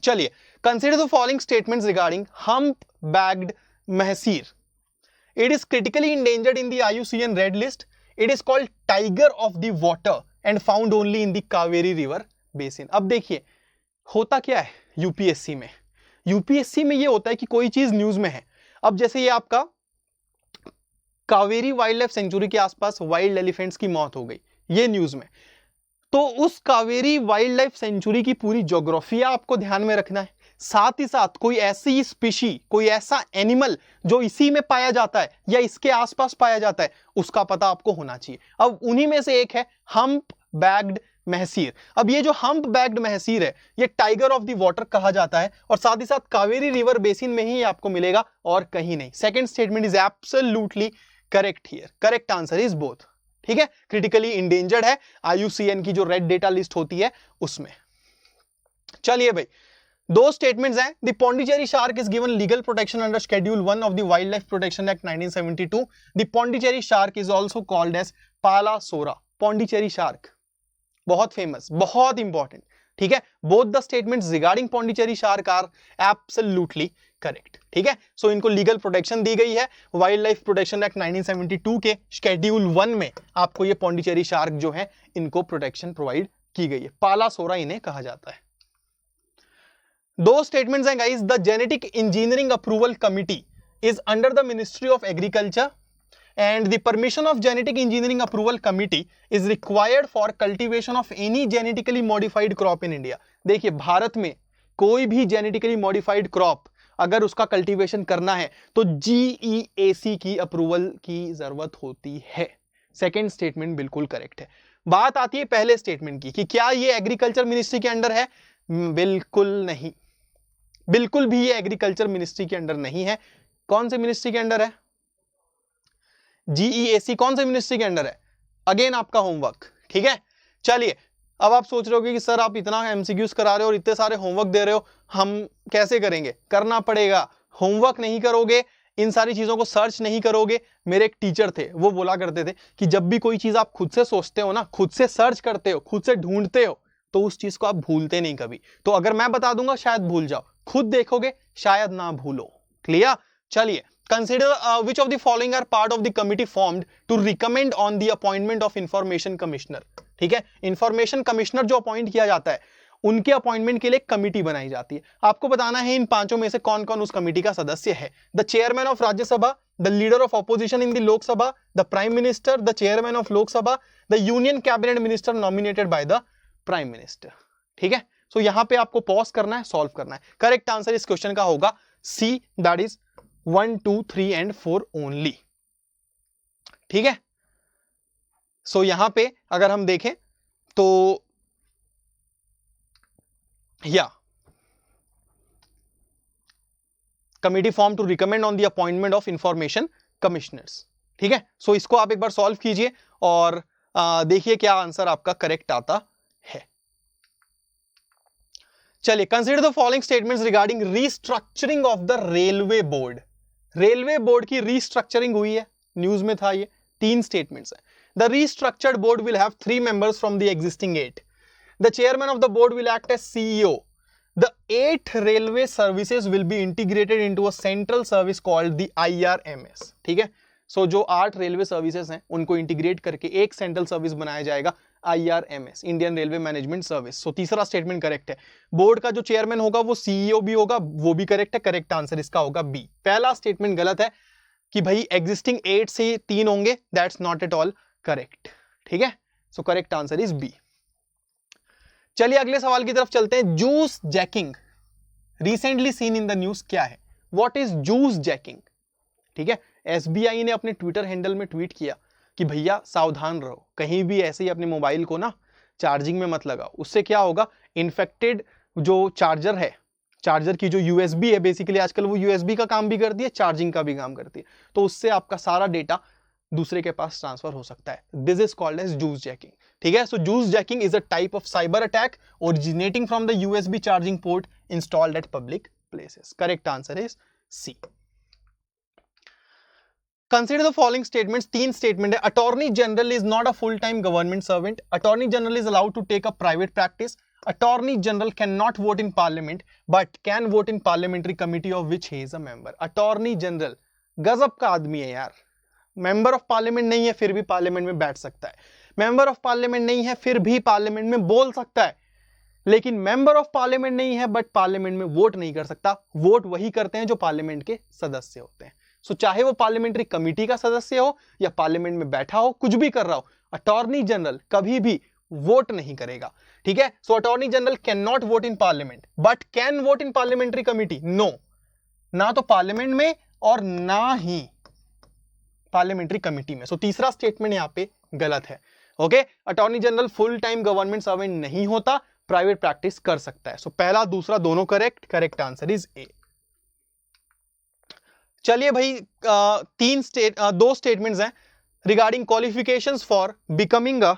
चलिए, consider the following statements regarding hump bagged mahseer. It is critically endangered in the IUCN Red List. It is called tiger of the water and found only in the Kaveri River Basin. अब देखिए होता क्या है UPSC में, UPSC में ये होता है कि कोई चीज न्यूज में है। अब जैसे ये आपका कावेरी वाइल्ड लाइफ सेंचुरी के आसपास वाइल्ड एलिफेंट्स की मौत हो गई, ये न्यूज में, तो उस कावेरी वाइल्ड लाइफ सेंचुरी की पूरी ज्योग्राफिया आपको ध्यान में रखना है। साथ ही साथ कोई ऐसी स्पीशी, कोई ऐसा एनिमल जो इसी में पाया जाता है या इसके आसपास पाया जाता है, उसका पता आपको होना चाहिए। अब उन्हीं में से एक है हम्प बैग्ड महसीर। अब ये जो हम्प बैग्ड महसीर है, ये टाइगर ऑफ द वाटर कहा जाता है, और साथ ही साथ कावेरी रिवर बेसिन में ही आपको मिलेगा और कहीं नहीं। Second statement is absolutely correct here, correct answer is both, ठीक है। क्रिटिकली इंडेंजर्ड है, आईयूसीएन की जो रेड डेटा लिस्ट होती है उसमें। चलिए भाई, दो स्टेटमेंट्स हैं। The Pondicherry shark is given legal protection under schedule 1 of the wildlife protection act 1972। The Pondicherry shark is also called as Pala Sora. Pondicherry shark बहुत फेमस, बहुत इंपॉर्टेंट, ठीक है। Both the statements regarding Pondicherry shark are absolutely correct, ठीक है। सो इनको legal protection दी गई है wild life protection act 1972 के शेड्यूल 1 में। आपको ये पौंडीचेरी शार्क जो है इनको प्रोटेक्शन प्रोवाइड की गई है, पाला सोरा इन्हें कहा जाता है। दो स्टेटमेंट्स हैं guys. The genetic engineering approval committee is under the ministry of agriculture and the permission of genetic engineering approval committee is required for cultivation of any genetically modified crop in India। देखिए भारत में कोई भी genetically modified crop अगर उसका cultivation करना है तो GEAC की अप्रूवल की जरूरत होती है। सेकेंड स्टेटमेंट बिल्कुल करेक्ट है। बात आती है पहले स्टेटमेंट की कि क्या ये एग्रीकल्चर मिनिस्ट्री के अंडर है? बिल्कुल नहीं, बिल्कुल भी ये एग्रीकल्चर मिनिस्ट्री के अंडर नहीं है। कौन से मिनिस्ट्री के अंडर है? GEAC कौन से मिनिस्ट्री के अंडर है? अगेन आपका होमवर्क, ठीक है। चलिए, अब आप सोच रहे होगे कि सर आप इतना एमसीक्यूज करा रहे हो और इतने सारे होमवर्क दे रहे हो, हम कैसे करेंगे? करना पड़ेगा। होमवर्क नहीं करोगे, इन सारी चीजों को सर्च नहीं करोगे। मेरे एक टीचर थे, वो बोला करते थे कि जब भी कोई चीज आप खुद से सोचते हो ना, खुद से सर्च करते हो, खुद से ढूंढते हो, तो उस चीज को आप भूलते नहीं कभी। तो अगर मैं बता दूंगा शायद भूल जाओ, खुद देखोगे शायद ना भूलो। क्लियर? चलिए, consider which of the following are part of the committee formed to recommend on the appointment of information commissioner। ठीक है, इंफॉर्मेशन कमिश्नर जो अपॉइंट किया जाता है, उनके अपॉइंटमेंट के लिए कमिटी बनाई जाती है। आपको बताना है इन पांचों में से कौन कौन उस कमिटी का सदस्य है। The chairman of Rajya Sabha, the leader of opposition in the Lok Sabha, the prime minister, the chairman of Lok Sabha, the union cabinet minister nominated by the prime minister. ठीक है, सो यहां पे आपको पॉज करना है, सॉल्व करना है। करेक्ट आंसर इस क्वेश्चन का होगा सी, दैट इज 1, 2, 3 एंड 4 ओनली। ठीक है, सो यहां पे अगर हम देखें तो या committee form to recommend on the appointment of information commissioners. ठीक है, सो इसको आप एक बार सॉल्व कीजिए और देखिए क्या आंसर आपका करेक्ट आता है। चलिए, consider the following statements regarding restructuring of the railway board. Railway board की रीस्ट्रक्चरिंग हुई है, न्यूज में था ये। 3 स्टेटमेंट्स है। The restructured board will have 3 members from the existing 8। The chairman of the board will act as CEO। The 8 railway services will be integrated into a central service called the IRMS। ठीक है, सो जो 8 railway services हैं उनको integrate करके एक central service बनाया जाएगा, IRMS, Indian railway management service. So तीसरा स्टेटमेंट करेक्ट है। बोर्ड का जो चेयरमैन होगा वो CEO भी होगा, वो भी करेक्ट है। करेक्ट आंसर इसका होगा बी। पहला स्टेटमेंट गलत है कि भाई एग्जिस्टिंग 8 से 3 होंगे, that's not at all correct. ठीक है, so correct answer is B. चलिए अगले सवाल की तरफ चलते हैं। Juice jacking recently seen in the news क्या है? What is juice jacking? ठीक है, SBI ने अपने ट्विटर हैंडल में ट्वीट किया कि भैया सावधान रहो, कहीं भी ऐसे ही अपने मोबाइल को ना चार्जिंग में मत लगाओ। उससे क्या होगा, इन्फेक्टेड जो चार्जर है, चार्जर की जो USB है, बेसिकली आजकल वो USB का काम भी करती है, चार्जिंग का भी काम करती है, तो उससे आपका सारा डेटा दूसरे के पास ट्रांसफर हो सकता है। This is called as juice jacking. ठीक है, so juice jacking is a type of cyber attack originating from the USB charging port installed at public places. Correct answer is C. Consider the following statements। 3 statement है। Attorney general is not a full time government servant. Attorney general is allowed to take a private practice. Attorney general can not vote in parliament but can vote in parliamentary committee of which he is a member. Attorney general गजब का आदमी है यार। Member of parliament नहीं है फिर भी parliament में बैठ सकता है। मेंबर ऑफ पार्लियामेंट नहीं है फिर भी पार्लियामेंट में बोल सकता है। लेकिन मेंबर ऑफ पार्लियामेंट नहीं है बट पार्लियामेंट में वोट नहीं कर सकता। वोट वही करते हैं जो पार्लियामेंट के सदस्य होते हैं। सो चाहे वो पार्लियामेंट्री कमिटी का सदस्य हो या पार्लियामेंट में बैठा हो, कुछ भी कर रहा हो, अटॉर्नी जनरल कभी भी वोट नहीं करेगा। ठीक है, so attorney general can not vote in parliament but can vote in parliamentary committee. No, ना तो पार्लियामेंट में और ना ही पार्लियामेंट्री कमिटी में। सो तीसरा स्टेटमेंट यहां पे गलत है। Okay, attorney general full time government servant नहीं होता, प्राइवेट प्रैक्टिस कर सकता है। सो पहला दूसरा दोनों करेक्ट। करेक्ट आंसर इज ए। चलिए भाई, 2 स्टेटमेंट्स हैं regarding qualifications for becoming a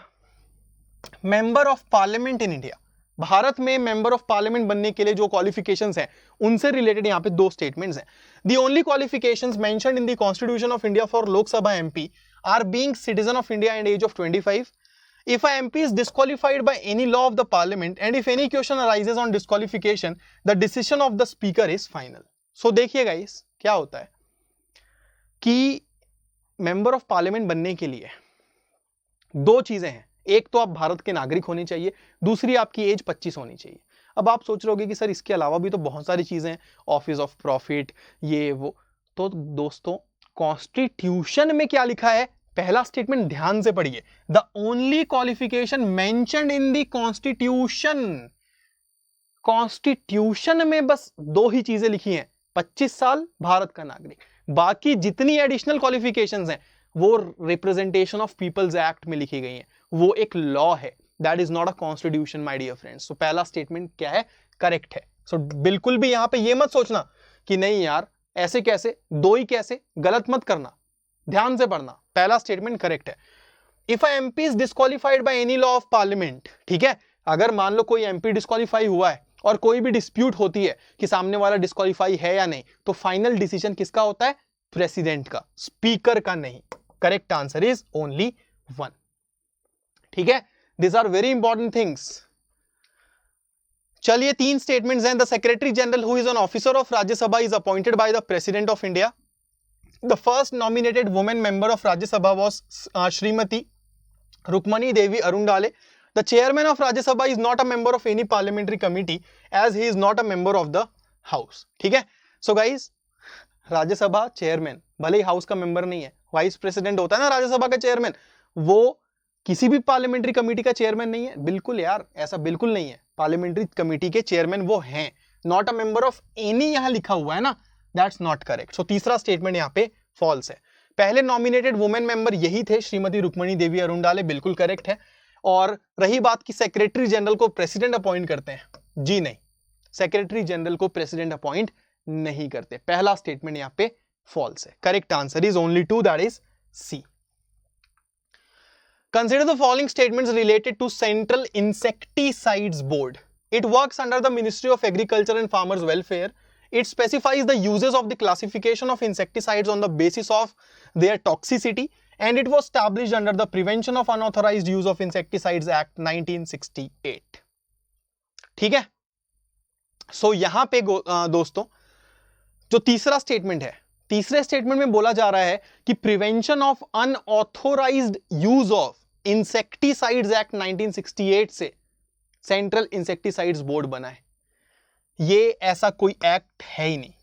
member of parliament in India. Bharat में मेंबर ऑफ पार्लियामेंट बनने के लिए जो क्वालिफिकेशंस हैं उनसे रिलेटेड यहां पे 2 स्टेटमेंट्स हैं। The only qualifications mentioned in the constitution of India for Lok Sabha MP are being citizen of India and age of 25। If a MP is disqualified by any law of the parliament and if any question arises on disqualification, the decision of the speaker is final. So देखिए guys क्या होता है कि member of parliament बनने के लिए 2 चीजें हैं। एक तो आप भारत के नागरिक होने चाहिए, दूसरी आपकी एज 25 होनी चाहिए। अब आप सोच रहे होगे कि सर इसके अलावा भी तो बहुत सारी चीजें हैं, ऑफिस ऑफ प्रॉफिट, ये वो। तो दोस्तों, कॉन्स्टिट्यूशन में क्या लिखा है, पहला स्टेटमेंट ध्यान से पढ़िए। The only qualification mentioned in the constitution. Constitution में बस 2 ही चीजें लिखी हैं, 25 साल, भारत का नागरिक। बाकी जितनी एडिशनल क्वालिफिकेशंस हैं वो रिप्रेजेंटेशन ऑफ पीपल्स एक्ट में लिखी गई हैं, वो एक लॉ है। That is not a constitution my dear friends. So पहला स्टेटमेंट क्या है, करेक्ट है। सो बिल्कुल भी यहां पे ये मत सोचना कि नहीं यार ऐसे कैसे, 2 ही कैसे, गलत मत करना, ध्यान से पढ़ना। पहला स्टेटमेंट करेक्ट है। If a MP is disqualified by any law of parliament, ठीक है, अगर मान लो कोई एमपी डिस्क्वालीफाई हुआ है और कोई भी डिस्प्यूट होती है कि सामने वाला डिस्क्वालीफाई है या नहीं, तो फाइनल डिसीजन किसका होता है? प्रेसिडेंट का, स्पीकर का नहीं। Correct answer is only 1। ठीक है, this are very important things. चलिए 3 स्टेटमेंट्स हैं। The secretary general who is an officer of Rajya Sabha is appointed by the president of India. The first nominated women member of Rajya Sabha was Shrimati Rukmini Devi Arundale. The chairman of Rajya Sabha is not a member of any parliamentary committee as he is not a member of the house. ठीक है, so guys, Rajya Sabha chairman भले ही house का member नहीं है, vice president होता है ना राज्यसभा का चेयरमैन, वो किसी भी पार्लियामेंट्री कमेटी का चेयरमैन नहीं है। बिल्कुल यार, ऐसा बिल्कुल नहीं है। पार्लियामेंट्री कमेटी के चेयरमैन वो हैं, not a member of any, यहां लिखा हुआ है ना, दैट्स नॉट करेक्ट। सो तीसरा स्टेटमेंट यहाँ पे फॉल्स है। पहले नॉमिनेटेड वुमेन मेंबर यही थे, श्रीमती रुक्मणी देवी अरुणडाले, बिल्कुल करेक्ट है। और रही बात कि सेक्रेटरी जनरल को प्रेसिडेंट अपॉइंट करते हैं, जी नहीं, सेक्रेटरी जनरल को प्रेसिडेंट अपॉइंट नहीं करते। पहला स्टेटमेंट यहां पे फॉल्स है। Correct answer is only 2, that is C. Consider the following statements related to central insecticides board. It works under the ministry of agriculture and farmers welfare. It specifies the uses of the classification of insecticides on the basis of their toxicity, and it was established under the Prevention of Unauthorized Use of Insecticides Act 1968. ठीक है, so यहां पे दोस्तों जो तीसरा statement है, तीसरे statement में बोला जा रहा है कि prevention of unauthorised use of insecticides act 1968 से सेंट्रल इंसेक्टिसाइड्स बोर्ड बना है। ये ऐसा कोई एक्ट है ही नहीं।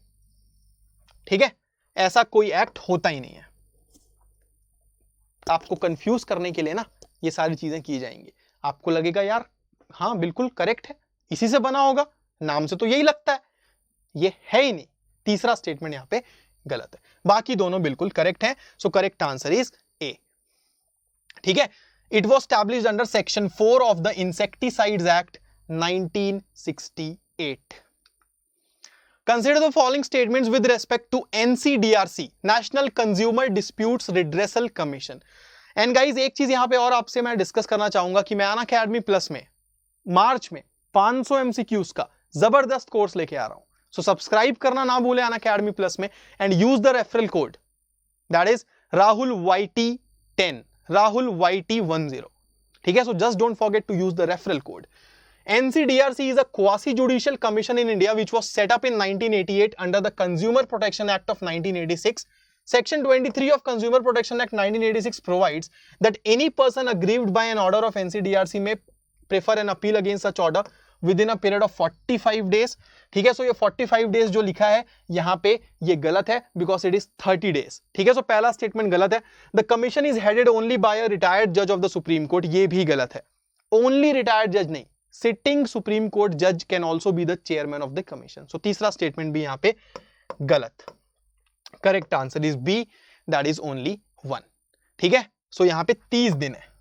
ठीक है, ऐसा कोई एक्ट होता ही नहीं है। आपको कंफ्यूज करने के लिए ना ये सारी चीजें की जाएंगी। आपको लगेगा यार हाँ बिल्कुल करेक्ट है, इसी से बना होगा, नाम से तो यही लगता है, ये है ही नहीं। तीसरा स्टेटमेंट यहां पे गलत है, बाकी दोनों बिल्कुल करेक्ट हैं। So correct answer is A. ठीक है, it was established under section 4 of the insecticides act 1968. Consider the following statements with respect to NCDRC, National Consumer Disputes Redressal Commission. And guys, एक चीज यहां पे और आपसे मैं डिस्कस करना चाहूंगा कि मैं अनअकैडमी प्लस में मार्च में 500 MCQs का जबरदस्त कोर्स लेके आ रहा हूं। सो सब्सक्राइब करना ना भूले अनअकैडमी प्लस में, and use the referral code, that is Rahul YT10, Rahul YT10। ठीक है, so just don't forget to use the referral code. NCDRC is a quasi-judicial commission in India which was set up in 1988 under the Consumer Protection Act of 1986. Section 23 of Consumer Protection Act 1986 provides that any person aggrieved by an order of NCDRC may prefer an appeal against such order within a period of 45 days. ठीक है, सो ये 45 days जो लिखा है यहाँ पे ये गलत है because it is 30 days. ठीक है, सो पहला स्टेटमेंट गलत है। The commission is headed only by a retired judge of the Supreme Court, ये भी गलत है। Only retired judge नहीं, सिटिंग सुप्रीम कोर्ट जज can also be the chairman of the commission. So तीसरा स्टेटमेंट भी यहां पे गलत। Correct answer is B, that is only 1। ठीक है, सो यहां पे 30 दिन है।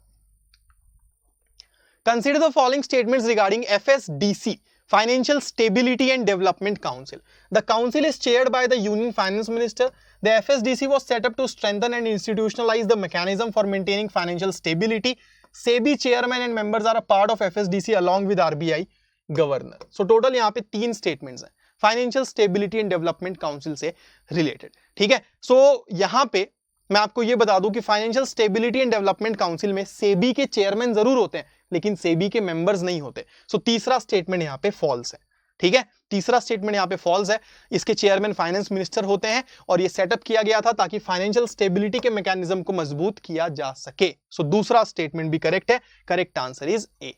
Consider the following statements regarding FSDC, Financial Stability and Development Council. The council is chaired by the Union Finance Minister. The FSDC was set up to strengthen and institutionalize the mechanism for maintaining financial stability. SEBI chairman and members are a part of FSDC along with RBI governor. So total यहाँ पे 3 statements हैं Financial Stability and Development Council से related. ठीक है, so यहाँ पे मैं आपको ये बता दूं कि Financial Stability and Development Council में SEBI के चेयरमैन जरूर होते हैं लेकिन SEBI के मेंबर्स नहीं होते। सो तीसरा स्टेटमेंट यहाँ पे फॉल्स है। ठीक है, तीसरा स्टेटमेंट यहाँ पे फॉल्स है। इसके चेयरमैन फाइनेंस मिनिस्टर होते हैं और ये सेटअप किया गया था ताकि फाइनेंशियल स्टेबिलिटी के मैकेनिज्म को मजबूत किया जा सके। सो दूसरा स्टेटमेंट भी करेक्ट है। करेक्ट आंसर इज ए।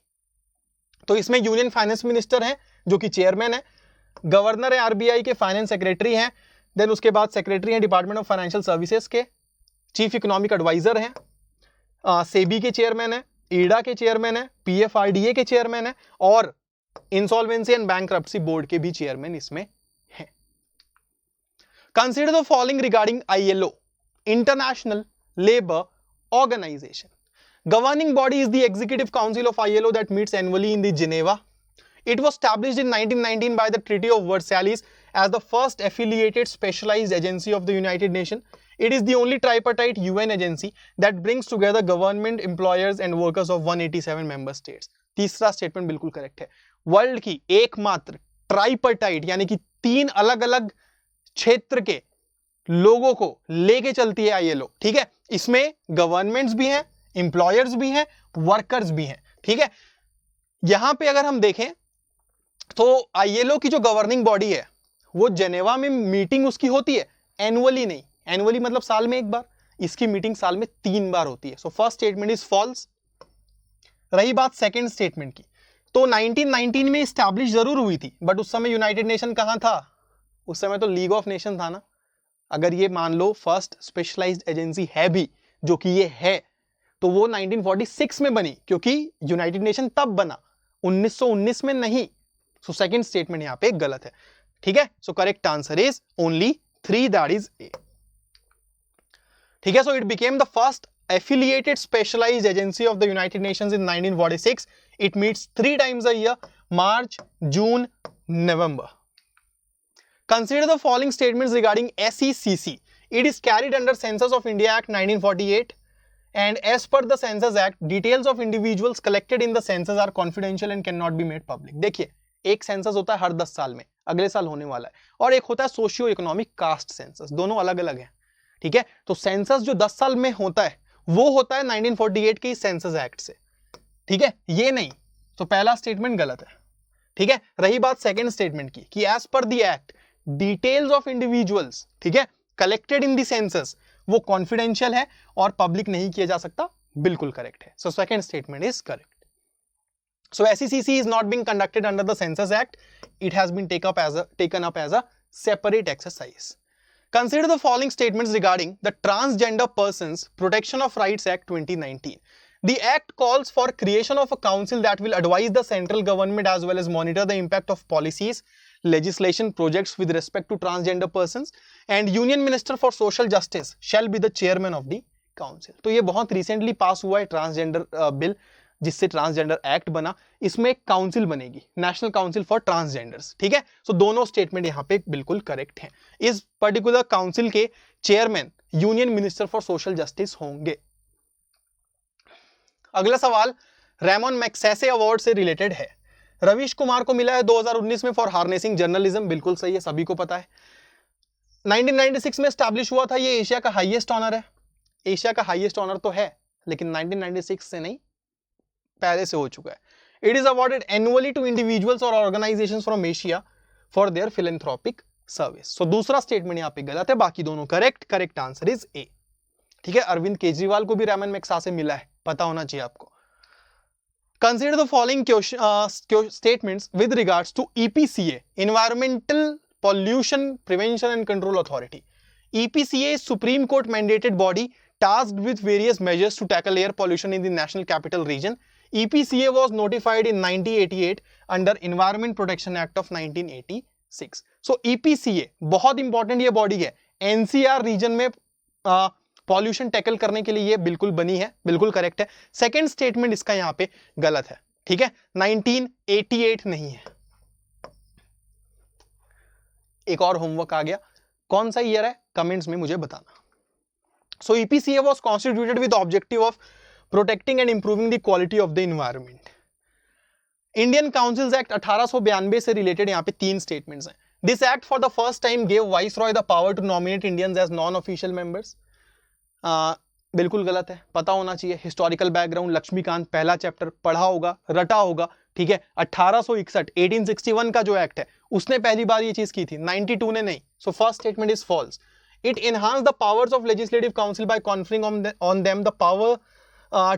तो इसमें यूनियन फाइनेंस मिनिस्टर हैं जो कि चेयरमैन है, गवर्नर है RBI के, फाइनेंस सेक्रेटरी हैं, देन उसके बाद सेक्रेटरी हैं डिपार्टमेंट ऑफ फाइनेंशियल सर्विसेज के, चीफ इकोनॉमिक एडवाइजर हैं, सेबी के चेयरमैन है, ईडा के चेयरमैन है, PFRDA के चेयरमैन है और इंसॉल्वेंसी एंड बैंक्रप्सी बोर्ड के भी चेयरमैन इसमें हैं। Consider the following regarding ILO, international labour organisation. Governing body is the Executive Council of ILO that meets annually in the Geneva. It was established in 1919 by the Treaty of Versailles as the first affiliated specialized agency of the United Nations. It is the only tripartite UN agency that brings together government, employers and workers of 187 member states. तीसरा statement बिल्कुल correct है. World की एकमात्र ट्राइपर्टाइट यानी कि 3 अलग अलग क्षेत्र के लोगों को लेके चलती है आईएलओ. ठीक है, इसमें गवर्नमेंट्स भी हैं, एम्प्लॉयर्स भी हैं, वर्कर्स भी हैं. ठीक है, यहां पे अगर हम देखें तो आईएलओ की जो गवर्निंग बॉडी है वो जेनेवा में मीटिंग उसकी होती है, एनुअली नहीं. एनुअली मतलब साल में एक बार, इसकी मीटिंग साल में 3 बार होती है. So first statement is false. रही बात सेकंड स्टेटमेंट की, तो 1919 में स्टैब्लिश जरूर हुई थी, बट उस समय यूनाइटेड नेशन कहां था? उस समय तो लीग ऑफ नेशन था ना. अगर ये मान लो फर्स्ट स्पेशलाइज्ड एजेंसी है भी, जो कि ये है, तो वो 1946 में बनी, क्योंकि यूनाइटेड नेशन तब बना, 1919 में नहीं. सो सेकंड स्टेटमेंट यहां पे गलत है. ठीक है, so correct answer is only 3, that is A. ठीक है, so it became the first affiliated specialized agency of the United Nations in 1946. It meets 3 times a year, March, June, November. Consider the following statements regarding SECC. It is carried under Census of India Act 1948, and as per the Census Act, details of individuals collected in the census are confidential and cannot be made public. देखिए, एक census होता है हर 10 साल में, अगले साल होने वाला है, और एक होता है सोशियो इकोनॉमिक कास्ट सेंसस. दोनों अलग अलग हैं. ठीक है, तो सेंसस जो 10 साल में होता है वो होता है 1948 के सेंसस एक्ट से. ठीक है, ये नहीं. तो पहला स्टेटमेंट गलत है. ठीक है, रही बात सेकंड स्टेटमेंट की कि as per the act details of individuals, ठीक है, कलेक्टेड इन द सेंसस, वो कॉन्फिडेंशियल है और पब्लिक नहीं किया जा सकता. बिल्कुल करेक्ट है. So second statement is correct. So SECC is not being conducted under the Census Act. It has been taken up as a separate exercise. Consider the following statements regarding the Transgender Persons Protection of Rights Act 2019. The act calls for creation of a council that will advise the central government as well as monitor the impact of policies, legislation, projects with respect to transgender persons, and Union Minister for Social Justice shall be the chairman of the council. तो ये बहुत recently pass हुआ है transgender bill, जिससे transgender act बना. इसमें एक council बनेगी, नेशनल काउंसिल फॉर ट्रांसजेंडर्स. ठीक है, सो दोनों स्टेटमेंट यहां पे बिल्कुल करेक्ट हैं. इस पर्टिकुलर काउंसिल के chairman union minister for social justice होंगे. अगला सवाल रेमन मैग्सेसे अवार्ड से रिलेटेड है. रवीश कुमार को मिला है 2019 में फॉर हार्नेसिंग जर्नलिज्म. बिल्कुल सही है, सभी को पता है. 1996 में स्टैब्लिश हुआ था. ये एशिया का हाईएस्ट ऑनर है. एशिया का हाईएस्ट ऑनर तो है, लेकिन 1996 से नहीं, पहले से हो चुका है. It is awarded annually to individuals और organisations from Asia for their philanthropic service. So दूसरा स्टेटमेंट यहां पे गलत है, बाकी दोनों correct. Correct answer is A. ठीक है, अरविंद केजरीवाल को भी रेमन मैग्सेसे मिला है, पता होना चाहिए आपको. Consider the following statements with regards to EPCA, environmental pollution prevention and control authority. EPCA is Supreme Court mandated body tasked with various measures to tackle air pollution in the National Capital Region. EPCA was notified in 1988 under Environment Protection Act of 1986. So EPCA बहुत important ये body है. NCR reason में pollution tackle करने के लिए ये बिल्कुल बनी है. बिल्कुल करेक्ट है. सेकेंड स्टेटमेंट इसका यहाँ पे गलत है. ठीक है, 1988 नहीं है. एक और होमवर्क आ गया, कौन सा ईयर है कमेंट्स में मुझे बताना. So EPCA was constituted with the objective of protecting and improving the quality of the environment. Indian Councils Act 1892 से रिलेटेड यहाँ पे 3 स्टेटमेंट्स हैं. This act for the first time gave Viceroy the power to nominate Indians as non-official members. बिल्कुल गलत है, पता होना चाहिए. हिस्टोरिकल बैकग्राउंड, लक्ष्मीकांत पहला चैप्टर पढ़ा होगा, रटा होगा. ठीक है, 1861 1861 का जो एक्ट है उसने पहली बार ये चीज की थी, 92 ने नहीं. So first statement is false. It enhanced the powers of Legislative Council by conferring on them the power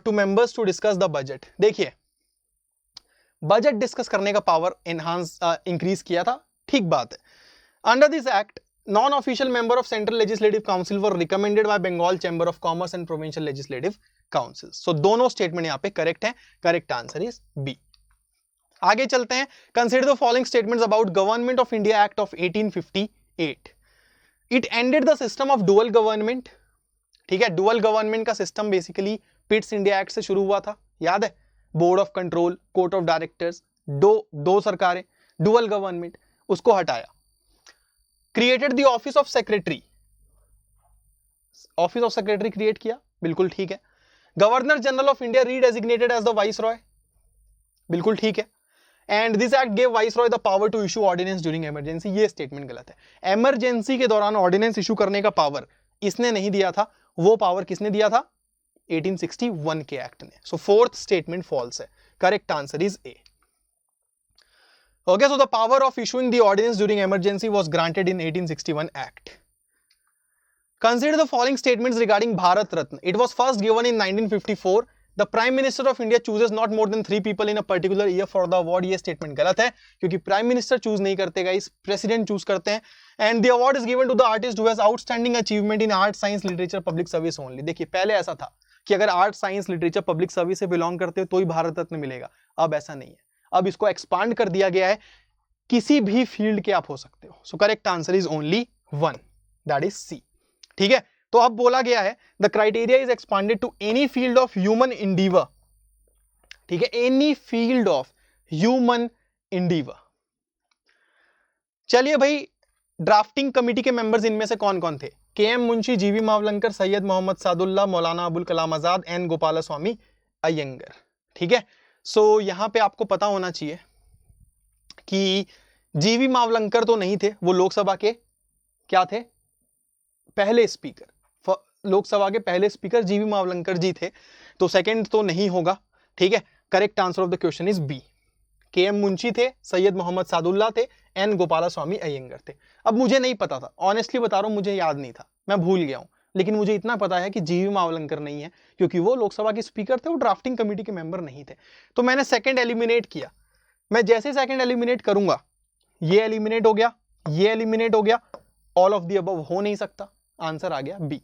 to members to discuss the budget. देखिए, बजट डिस्कस करने का पावर इंक्रीज किया था, ठीक बात है. Under this act, non-official member of Central Legislative Council were recommended by Bengal Chamber of Commerce and Provincial Legislative Councils. So दोनों statement यहाँ पे करेक्ट है. Correct answer is B. आगे चलते हैं. Consider the following statements about Government of India Act of 1858. It ended the system of dual government. ठीक है, dual government का system basically Pitt's India act से शुरू हुआ था, याद है. Board of control, court of directors, दो सरकारें, डुअल गवर्नमेंट, उसको हटाया. Created the office of secretary, office of secretary create किया, बिल्कुल ठीक है। Governor general of India redesignated as the viceroy, बिल्कुल ठीक है। And this act gave viceroy the power to issue ordinance during emergency, ये statement गलत है। इमरजेंसी के दौरान ऑर्डिनेंस इशू करने का पावर इसने नहीं दिया था, वो पावर किसने दिया था? 1861 के एक्ट ने। सो फोर्थ स्टेटमेंट फॉल्स है, correct answer is A. Okay, so the power of issuing the ordinance during emergency was granted in 1861 Act. Consider the following statements regarding Bharat Ratna. It was first given in 1954. The Prime Minister of India chooses not more than 3 people in a particular year for the award. ये statement गलत है क्योंकि Prime Minister choose नहीं करते guys, President choose करते हैं. And the award is given to the artist who has outstanding achievement in art, science, literature, public service only. देखिए पहले ऐसा था कि अगर art, science, literature, public service से बिलोंग करते हो तो ही भारत रत्न मिलेगा। अब ऐसा नहीं है, अब इसको एक्सपांड कर दिया गया है, किसी भी फील्ड के आप हो सकते हो। So correct answer is only 1, that is C. ठीक है, तो अब बोला गया है the criteria is expanded to any field of human endeavour. ठीक है, any field of human endeavour. चलिए भाई, ड्राफ्टिंग कमिटी के मेंबर्स इनमें से कौन कौन थे? KM. Munshi, G.V.. Mavalankar, Syed Mohammad Sadullah, Maulana Abul Kalam Azad, N. Gopalaswami Iyengar. ठीक है, सो यहां पे आपको पता होना चाहिए कि जी.वी. मावलंकर तो नहीं थे, वो लोकसभा के क्या थे? पहले स्पीकर, लोकसभा के पहले स्पीकर जी.वी. मावलंकर जी थे, तो सेकंड तो नहीं होगा। ठीक है, correct answer of the question is B. KM. Munshi थे, सैयद मोहम्मद सादुल्लाह थे, एन. गोपालस्वामी अयंगर थे। अब मुझे नहीं पता था, ऑनेस्टली बता रहा हूं, मुझे याद नहीं था, मैं भूल गया हूं, लेकिन मुझे इतना पता है कि जी.वी. मावलंकर नहीं है क्योंकि वो लोकसभा के स्पीकर थे, वो ड्राफ्टिंग कमेटी के मेंबर नहीं थे। तो मैंने सेकंड एलिमिनेट किया। मैं जैसे सेकंड एलिमिनेट करूंगा, ये एलिमिनेट हो गया, ये एलिमिनेट हो गया, ऑल ऑफ द अबव हो नहीं सकता, आंसर आ गया बी।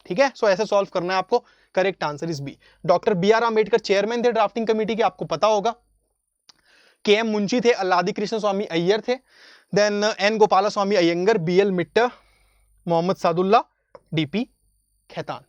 ठीक है, सो ऐसे सॉल्व करना है आपको, correct answer is B. Doctor B R. Ambedkar chairman थे ड्राफ्टिंग कमेटी के, आपको पता होगा। के.एम. मुंशी थे, अल्लादी कृष्ण स्वामी अय्यर थे, then N. Gopalaswami Ayyangar, B L. Mitter, Mohammad Saadulla, D P. Khaitan.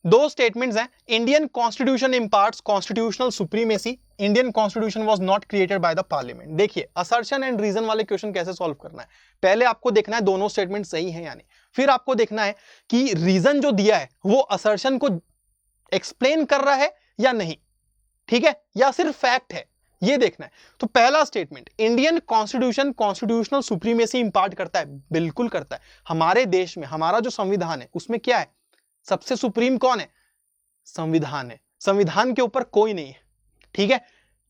दो स्टेटमेंट्स हैं। Indian constitution imparts constitutional supremacy, Indian constitution was not created by the parliament. देखिए, असर्शन एंड रीजन वाले क्वेश्चन कैसे सॉल्व करना है, पहले आपको देखना है दोनों स्टेटमेंट सही है या नहीं, फिर आपको देखना है कि रीजन जो दिया है वो असर्शन को एक्सप्लेन कर रहा है या नहीं, ठीक है, या सिर्फ फैक्ट है, ये देखना है। तो पहला statement, Indian constitution constitutional supremacy इंपार्ट करता है, बिल्कुल करता है। हमारे देश में हमारा जो संविधान है उसमें क्या है? सबसे सुप्रीम कौन है? संविधान है, संविधान के ऊपर कोई नहीं है। ठीक है,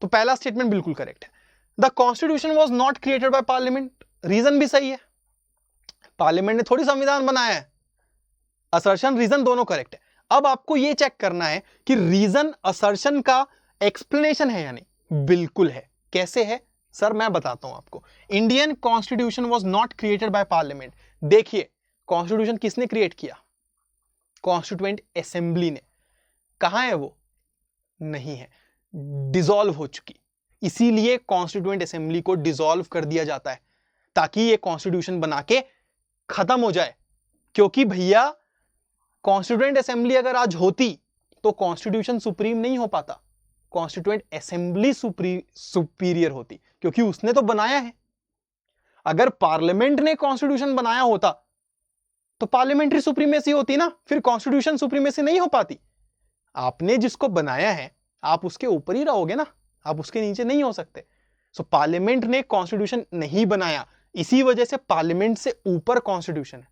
तो पहला स्टेटमेंट बिल्कुल करेक्ट है। The constitution was not created by parliament, reason भी सही है, पार्लियामेंट ने थोड़ी संविधान बनाया है। असर्शन रीजन दोनों करेक्ट है। अब आपको यह चेक करना है कि रीजन असर्शन का एक्सप्लेनेशन है या नहीं। बिल्कुल है। कैसे है सर? मैं बताता हूं आपको। Indian constitution was not created by parliament. देखिए, कॉन्स्टिट्यूशन किसने क्रिएट किया? कॉन्स्टिट्यूएंट असेंबली ने। कहां है वो? नहीं है, डिसॉल्व हो चुकी, इसीलिए कॉन्स्टिट्यूएंट असेंबली को डिसॉल्व कर दिया जाता है ताकि ये कॉन्स्टिट्यूशन बना के खत्म हो जाए। क्योंकि भैया कॉन्स्टिट्यूएंट असेंबली अगर आज होती तो कॉन्स्टिट्यूशन सुप्रीम नहीं हो पाता, कॉन्स्टिट्यूएंट असेंबली सुपीरियर होती, क्योंकि उसने तो बनाया है। अगर पार्लियामेंट ने कॉन्स्टिट्यूशन बनाया होता तो पार्लियामेंट्री सुप्रीमेसी होती ना, फिर कॉन्स्टिट्यूशन सुप्रीमेसी नहीं हो पाती। आपने जिसको बनाया है आप उसके ऊपर ही रहोगे ना, आप उसके नीचे नहीं हो सकते। सो पार्लियामेंट ने कॉन्स्टिट्यूशन नहीं बनाया, इसी वजह से पार्लियामेंट से ऊपर कॉन्स्टिट्यूशन है,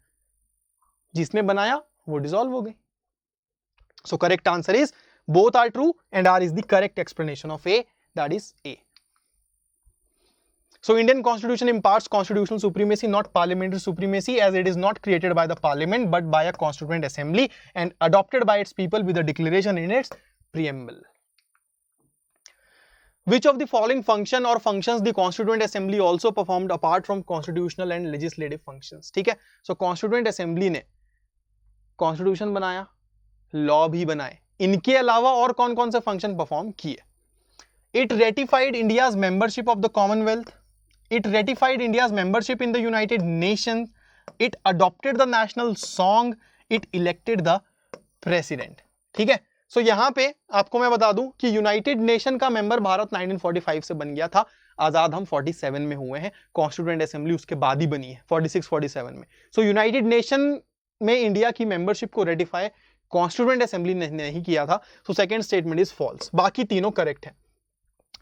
जिसने बनाया वो डिसॉल्व हो गई। So correct answer is both are true and R is the correct explanation of A, that is A. So Indian constitution imparts constitutional supremacy, not parliamentary supremacy, as it is not created by the parliament but by a constituent assembly and adopted by its people with a declaration in its preamble. Which of the following function or functions the constituent assembly also performed apart from constitutional and legislative functions? ठीक है, so constituent assembly ने constitution बनाया, law भी बनाए, इनके अलावा और कौन कौन से function perform किए? It ratified India's membership of the Commonwealth. It ratified India's membership in the United Nations. It adopted the national song. It elected the president. ठीक है, सो यहां पे आपको मैं बता दूं कि यूनाइटेड नेशन का मेंबर भारत 1945 से बन गया था, आजाद हम 47 में हुए हैं, कॉन्स्टिट्यूएंट असेंबली उसके बाद ही बनी है 46-47 में। सो यूनाइटेड नेशन में इंडिया की मेंबरशिप को रेटिफाई कॉन्स्टिट्यूएंट असेंबली ने नहीं किया था। So second statement is false, बाकी तीनों करेक्ट है।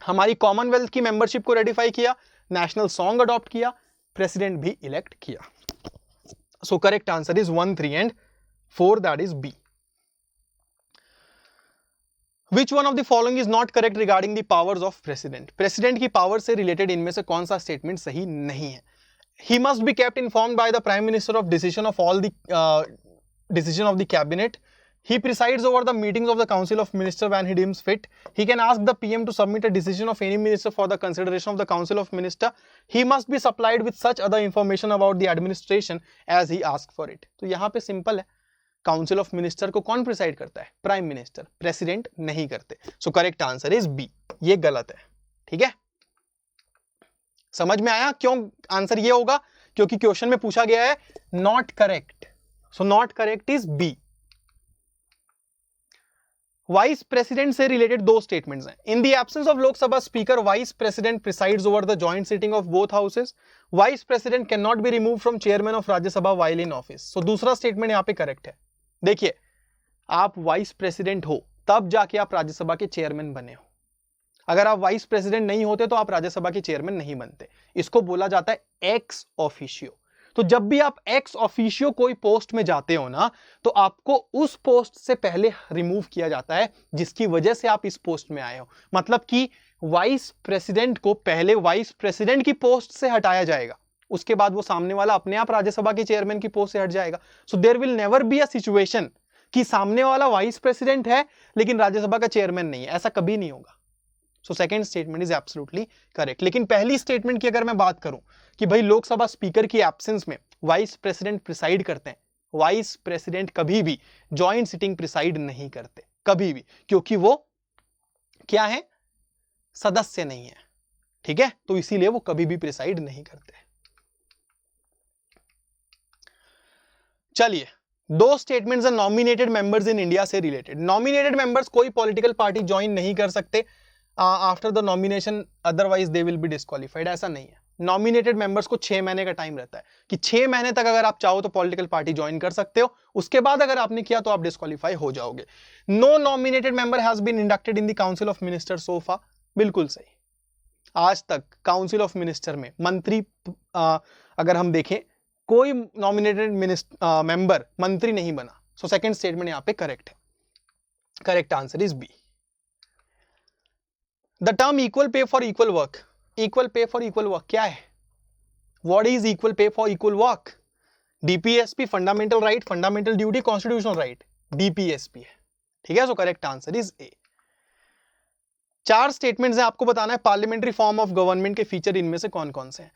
हमारी कॉमनवेल्थ की मेंबरशिप को रेटिफाई किया, नेशनल सॉन्ग अडॉप्ट किया, प्रेसिडेंट भी इलेक्ट किया। So correct answer is 1, 3 and 4, that is B. Which one of the following is not correct regarding the powers of president? President की power से related इनमें से कौन सा स्टेटमेंट सही नहीं है? He must be kept informed by the prime minister of decision of all the decision of the cabinet. He presides over the meetings of the council of minister when he deems fit. He can ask the PM to submit a decision of any minister for the consideration of the council of minister. He must be supplied with such other information about the administration as he asks for it. तो यहाँ पे simple है, council of minister को कौन preside करता है? Prime minister, president नहीं करते। So correct answer is B, ये गलत है। ठीक है, समझ में आया क्यों आंसर ये होगा? क्योंकि क्वेश्चन में पूछा गया है not correct, so not correct is B. Vice president से रिलेटेड दो स्टेटमेंट्स हैं। In the absence of Lok Sabha speaker, vice president presides over the joint sitting of both houses. Vice president can not be remove from chairman of Rajya Sabha while in office. So दूसरा statement यहां पे correct है। देखिए, आप vice president हो तब जाके आप राज्यसभा के चेयरमैन बने हो। अगर आप वाइस प्रेसिडेंट नहीं होते तो आप राज्यसभा के चेयरमैन नहीं बनते। इसको बोला जाता है एक्स ऑफिशियो। तो जब भी आप एक्स ऑफिशियो कोई पोस्ट में जाते हो ना, तो आपको उस पोस्ट से पहले रिमूव किया जाता है जिसकी वजह से आप इस पोस्ट में आए हो। मतलब कि वाइस प्रेसिडेंट को पहले वाइस प्रेसिडेंट की पोस्ट से हटाया जाएगा, उसके बाद वो सामने वाला अपने आप राज्यसभा के चेयरमैन की पोस्ट से हट जाएगा। So there will never be a situation कि सामने वाला वाइस प्रेसिडेंट है लेकिन राज्यसभा का चेयरमैन नहीं है, ऐसा कभी नहीं होगा। सो second statement is absolutely correct. लेकिन पहली स्टेटमेंट की अगर मैं बात करूं कि भाई लोकसभा स्पीकर की एब्सेंस में वाइस प्रेसिडेंट प्रिसाइड करते हैं, वाइस प्रेसिडेंट कभी भी जॉइंट सिटिंग प्रिसाइड नहीं करते, कभी भी, क्योंकि वो क्या है? सदस्य नहीं है। ठीक है, तो इसीलिए वो कभी भी प्रिसाइड नहीं करते। चलिए, दो स्टेटमेंट्स हैं नॉमिनेटेड मेंबर्स इन इंडिया से रिलेटेड। नॉमिनेटेड मेंबर्स कोई पॉलिटिकल पार्टी ज्वाइन नहीं कर सकते after the nomination, otherwise they will be disqualified. ऐसा नहीं है। नॉमिनेटेड मेंबर्स को 6 महीने का टाइम रहता है कि 6 महीने तक अगर आप चाहो तो पॉलिटिकल पार्टी ज्वाइन कर सकते हो, उसके बाद अगर आपने किया तो आप डिस्क्वालीफाई हो जाओगे। No nominated member has been inducted in the council of minister so far. बिल्कुल सही। आज तक काउंसिल ऑफ मिनिस्टर में मंत्री अगर हम देखें, कोई नॉमिनेटेड मेंबर मंत्री नहीं बना। सो सेकंड स्टेटमेंट यहां पे करेक्ट है। Correct answer is B. The term equal pay for equal work, equal pay for equal work क्या है? What is equal pay for equal work? DPSP, fundamental right, fundamental duty, constitutional right, DPSP है। ठीक है, so correct answer is A. 4 statements हैं, आपको बताना है parliamentary form of government के फीचर इनमें से कौन कौन से हैं।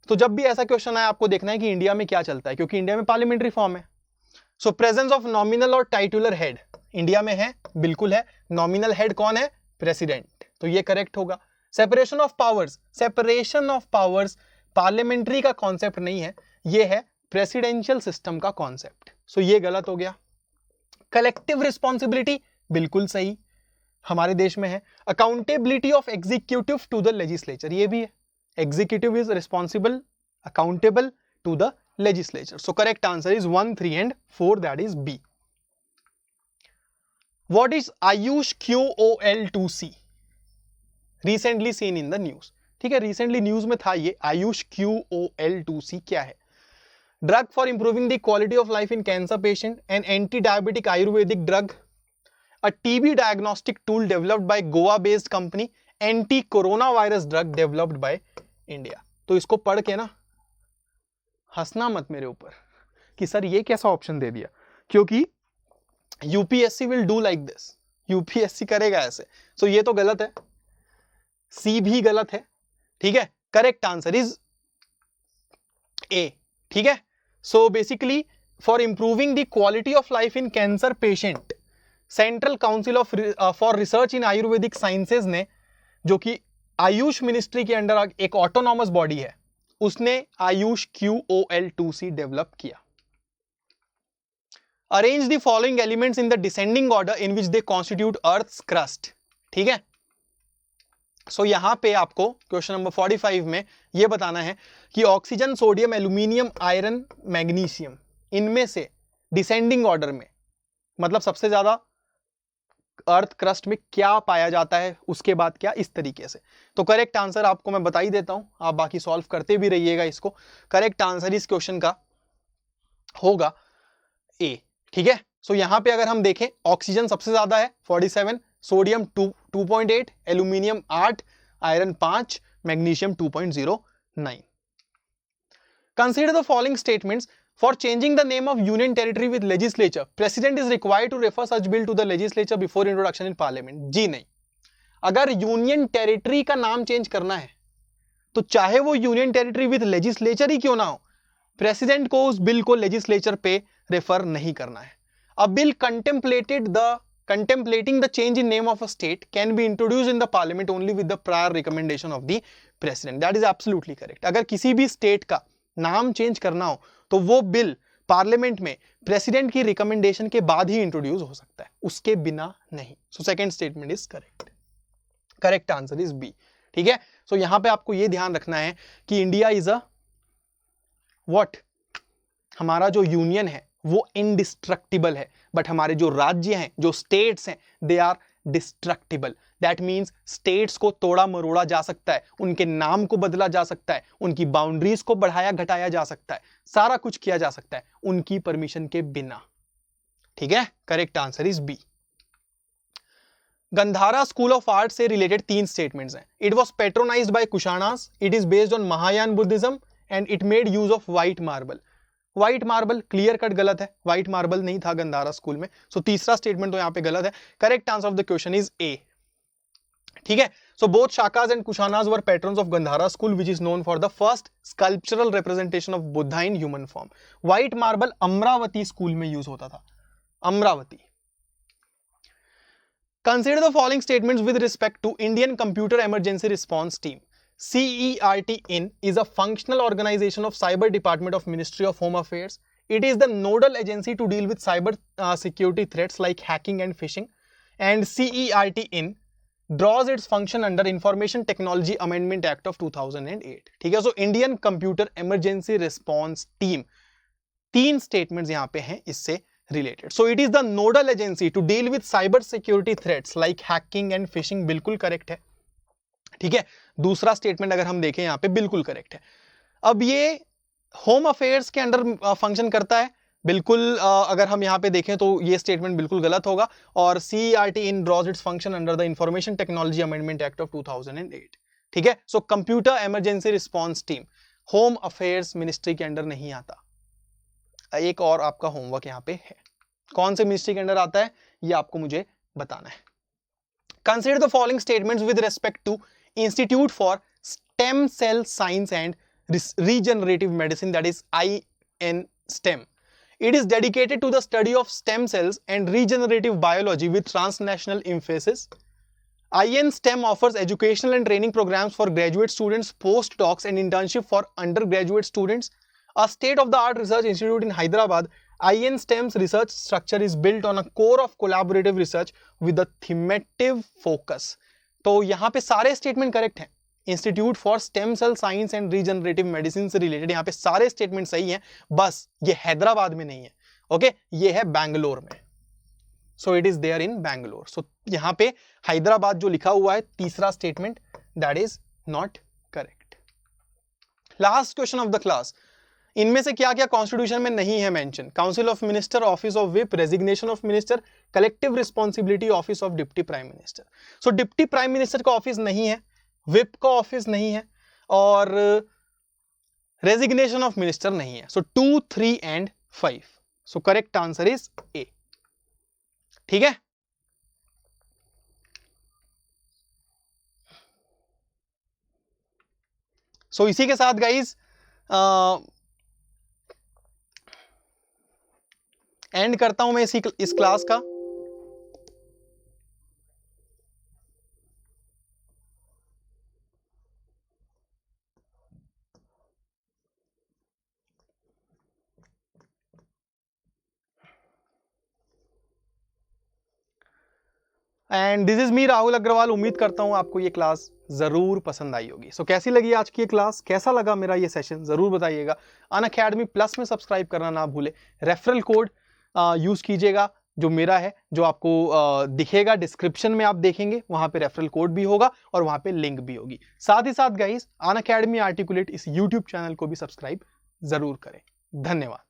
तो जब भी ऐसा क्वेश्चन आए आपको देखना है कि इंडिया में क्या चलता है, क्योंकि इंडिया में पार्लियामेंट्री फॉर्म है। सो प्रेजेंस ऑफ नॉमिनल और टाइटुलर हेड इंडिया में है, बिल्कुल है। नॉमिनल हेड कौन है? प्रेसिडेंट, तो ये करेक्ट होगा। Separation of powers, separation of powers parliamentary का कॉन्सेप्ट नहीं है, ये है प्रेसिडेंशियल सिस्टम का कॉन्सेप्ट। सो ये गलत हो गया। कलेक्टिव रिस्पॉन्सिबिलिटी बिल्कुल सही, हमारे देश में है। Accountability of executive to the legislature, ये भी है। Executive is responsible, accountable to the legislature. So correct answer is 1, 3 and 4, that is B. What is Ayush QOL2C? Recently seen in the news. ठीक है, recently news में था ये Ayush QOL2C क्या है? Drug for improving the quality of life in cancer patient, an anti-diabetic Ayurvedic drug, a TB diagnostic tool developed by Goa-based company, anti-coronavirus drug developed by India. तो इसको पढ़ के ना हंसना मत मेरे ऊपर कि सर ये कैसा ऑप्शन दे दिया, क्योंकि UPSC will do like this, UPSC करेगा ऐसे। सो ये तो गलत है, सी भी गलत है। ठीक है, करेक्ट आंसर इज ए। ठीक है, so basically for improving the quality of life in cancer patient, central council of for research in Ayurvedic sciences ने, जो कि आयुष मिनिस्ट्री के अंडर एक ऑटोनॉमस बॉडी है, उसने आयुष QOL2C डेवलप किया। Arrange the following elements in the descending order in which they constitute earth's crust. ठीक है, सो यहां पे आपको क्वेश्चन नंबर 45 में ये बताना है कि oxygen, sodium, aluminium, iron, magnesium, इनमें से डिसेंडिंग ऑर्डर में, मतलब सबसे ज्यादा अर्थ क्रस्ट में क्या पाया जाता है, उसके बाद क्या, इस तरीके से। तो करेक्ट आंसर आपको मैं बता ही देता हूं, आप बाकी सॉल्व करते भी रहिएगा इसको। करेक्ट आंसर इस क्वेश्चन का होगा ए। ठीक है, सो यहां पे अगर हम देखें, ऑक्सीजन सबसे ज्यादा है 47, sodium 2.8, aluminium 8, iron 5, magnesium 2.09। Consider the following statements. For changing the name of union territory with legislature, president is required to refer such bill to the legislature before introduction in parliament. जी नहीं, अगर union territory का नाम change करना है तो चाहे वो union territory with legislature ही क्यों ना हो, प्रेसिडेंट को उस बिल को लेजिस्लेचर पे रेफर नहीं करना है। अ bill contemplating the change in name of a state can be introduced in the parliament only with the prior recommendation of the president. That is absolutely correct. अगर किसी भी स्टेट का नाम चेंज करना हो तो वो बिल पार्लियामेंट में प्रेसिडेंट की रिकमेंडेशन के बाद ही इंट्रोड्यूस हो सकता है, उसके बिना नहीं। So second statement is correct. Correct answer is B. ठीक है, सो यहां पे आपको ये ध्यान रखना है कि इंडिया इज अ व्हाट, हमारा जो यूनियन है वो इनडिस्ट्रक्टिबल है, बट हमारे जो राज्य हैं, जो स्टेट्स हैं, they are destructible. That means states को तोड़ा मरोड़ा जा सकता है, उनके नाम को बदला जा सकता है, उनकी बाउंड्रीज को बढ़ाया घटाया जा सकता है, सारा कुछ किया जा सकता है उनकी परमिशन के बिना। ठीक है, correct answer is B. Gandhara school of art से रिलेटेड 3 स्टेटमेंट्स हैं। It was patronized by Kushanas, it is based on Mahayana Buddhism and it made use of white marble. White marble clear cut गलत है, व्हाइट मार्बल नहीं था Gandhara school में। सो तीसरा statement तो यहां पे गलत है। Correct answer of the question is A. ठीक है, so both Shakas and Kushanas were patrons of Gandhara school which is known for the first sculptural representation of Buddha in human form. White marble Amaravati school में यूज होता था, Amravati. Consider the following statements with respect to Indian Computer Emergency Response Team. CERT-IN is a functional organization of Cyber Department of Ministry of Home Affairs. It is the nodal agency to deal with cyber security threats like hacking and phishing. And CERT-IN draws its function under Information Technology Amendment Act of 2008. ठीक है, so Indian Computer Emergency Response Team, 3 statements यहाँ पे हैं इससे related. So it is the nodal agency to deal with cyber security threats like hacking and phishing. बिल्कुल correct है। ठीक है, दूसरा स्टेटमेंट अगर हम देखें यहाँ पे बिल्कुल करेक्ट है। अब ये होम अफेयर्स के अंडर फंक्शन करता है, बिल्कुल अगर हम यहाँ पे देखें तो ये स्टेटमेंट बिल्कुल गलत होगा। और CERT in draws its function under the information technology amendment act of 2008। ठीक है, so computer emergency response team home affairs ministry के अंडर नहीं आता। एक और आपका होमवर्क यहाँ पे है, कौन से मिनिस्ट्री के अंडर आता है ये आपको मुझे बताना है। Consider the following statements with respect to institute for stem cell science and regenerative medicine, that is INSTEM. It is dedicated to the study of stem cells and regenerative biology with transnational emphasis. INSTEM offers educational and training programs for graduate students, postdocs, and internship for undergraduate students. A state-of-the-art research institute in Hyderabad, INSTEM's research structure is built on a core of collaborative research with a thematic focus. तो यहाँ पे सारे statement correct हैं। Institute for stem cell science and regenerative medicine से related यहाँ पे सारे statement सही हैं, बस ये हैदराबाद में नहीं है। ओके, ये है बैंगलोर में। So it is there in Bangalore. So यहाँ पे हैदराबाद जो लिखा हुआ है तीसरा statement, that is not correct. Last question of the class, इनमें से क्या क्या कॉन्स्टिट्यूशन में नहीं है mention? Council of minister, office of whip, resignation of minister, collective responsibility, office of deputy prime minister. So deputy prime minister का office नहीं है, विप का ऑफिस नहीं है, और रेजिग्नेशन ऑफ मिनिस्टर नहीं है। सो 2, 3 and 5। So correct answer is A. ठीक है, सो इसी के साथ गाइज एंड करता हूं मैं इस क्लास का। And this is me Rahul Agarwal. उम्मीद करता हूं आपको ये क्लास जरूर पसंद आई होगी। सो कैसी लगी आज की ये क्लास, कैसा लगा मेरा ये सेशन, जरूर बताइएगा। अनअकैडमी प्लस में सब्सक्राइब करना ना भूले। रेफरल कोड यूज कीजिएगा जो मेरा है, जो आपको दिखेगा डिस्क्रिप्शन में, आप देखेंगे वहां पे रेफरल कोड भी होगा और वहां पे लिंक भी होगी। साथ ही साथ गाइस, अनअकैडमी आर्टिकुलेट इस यूट्यूब चैनल को भी सब्सक्राइब जरूर करें। धन्यवाद।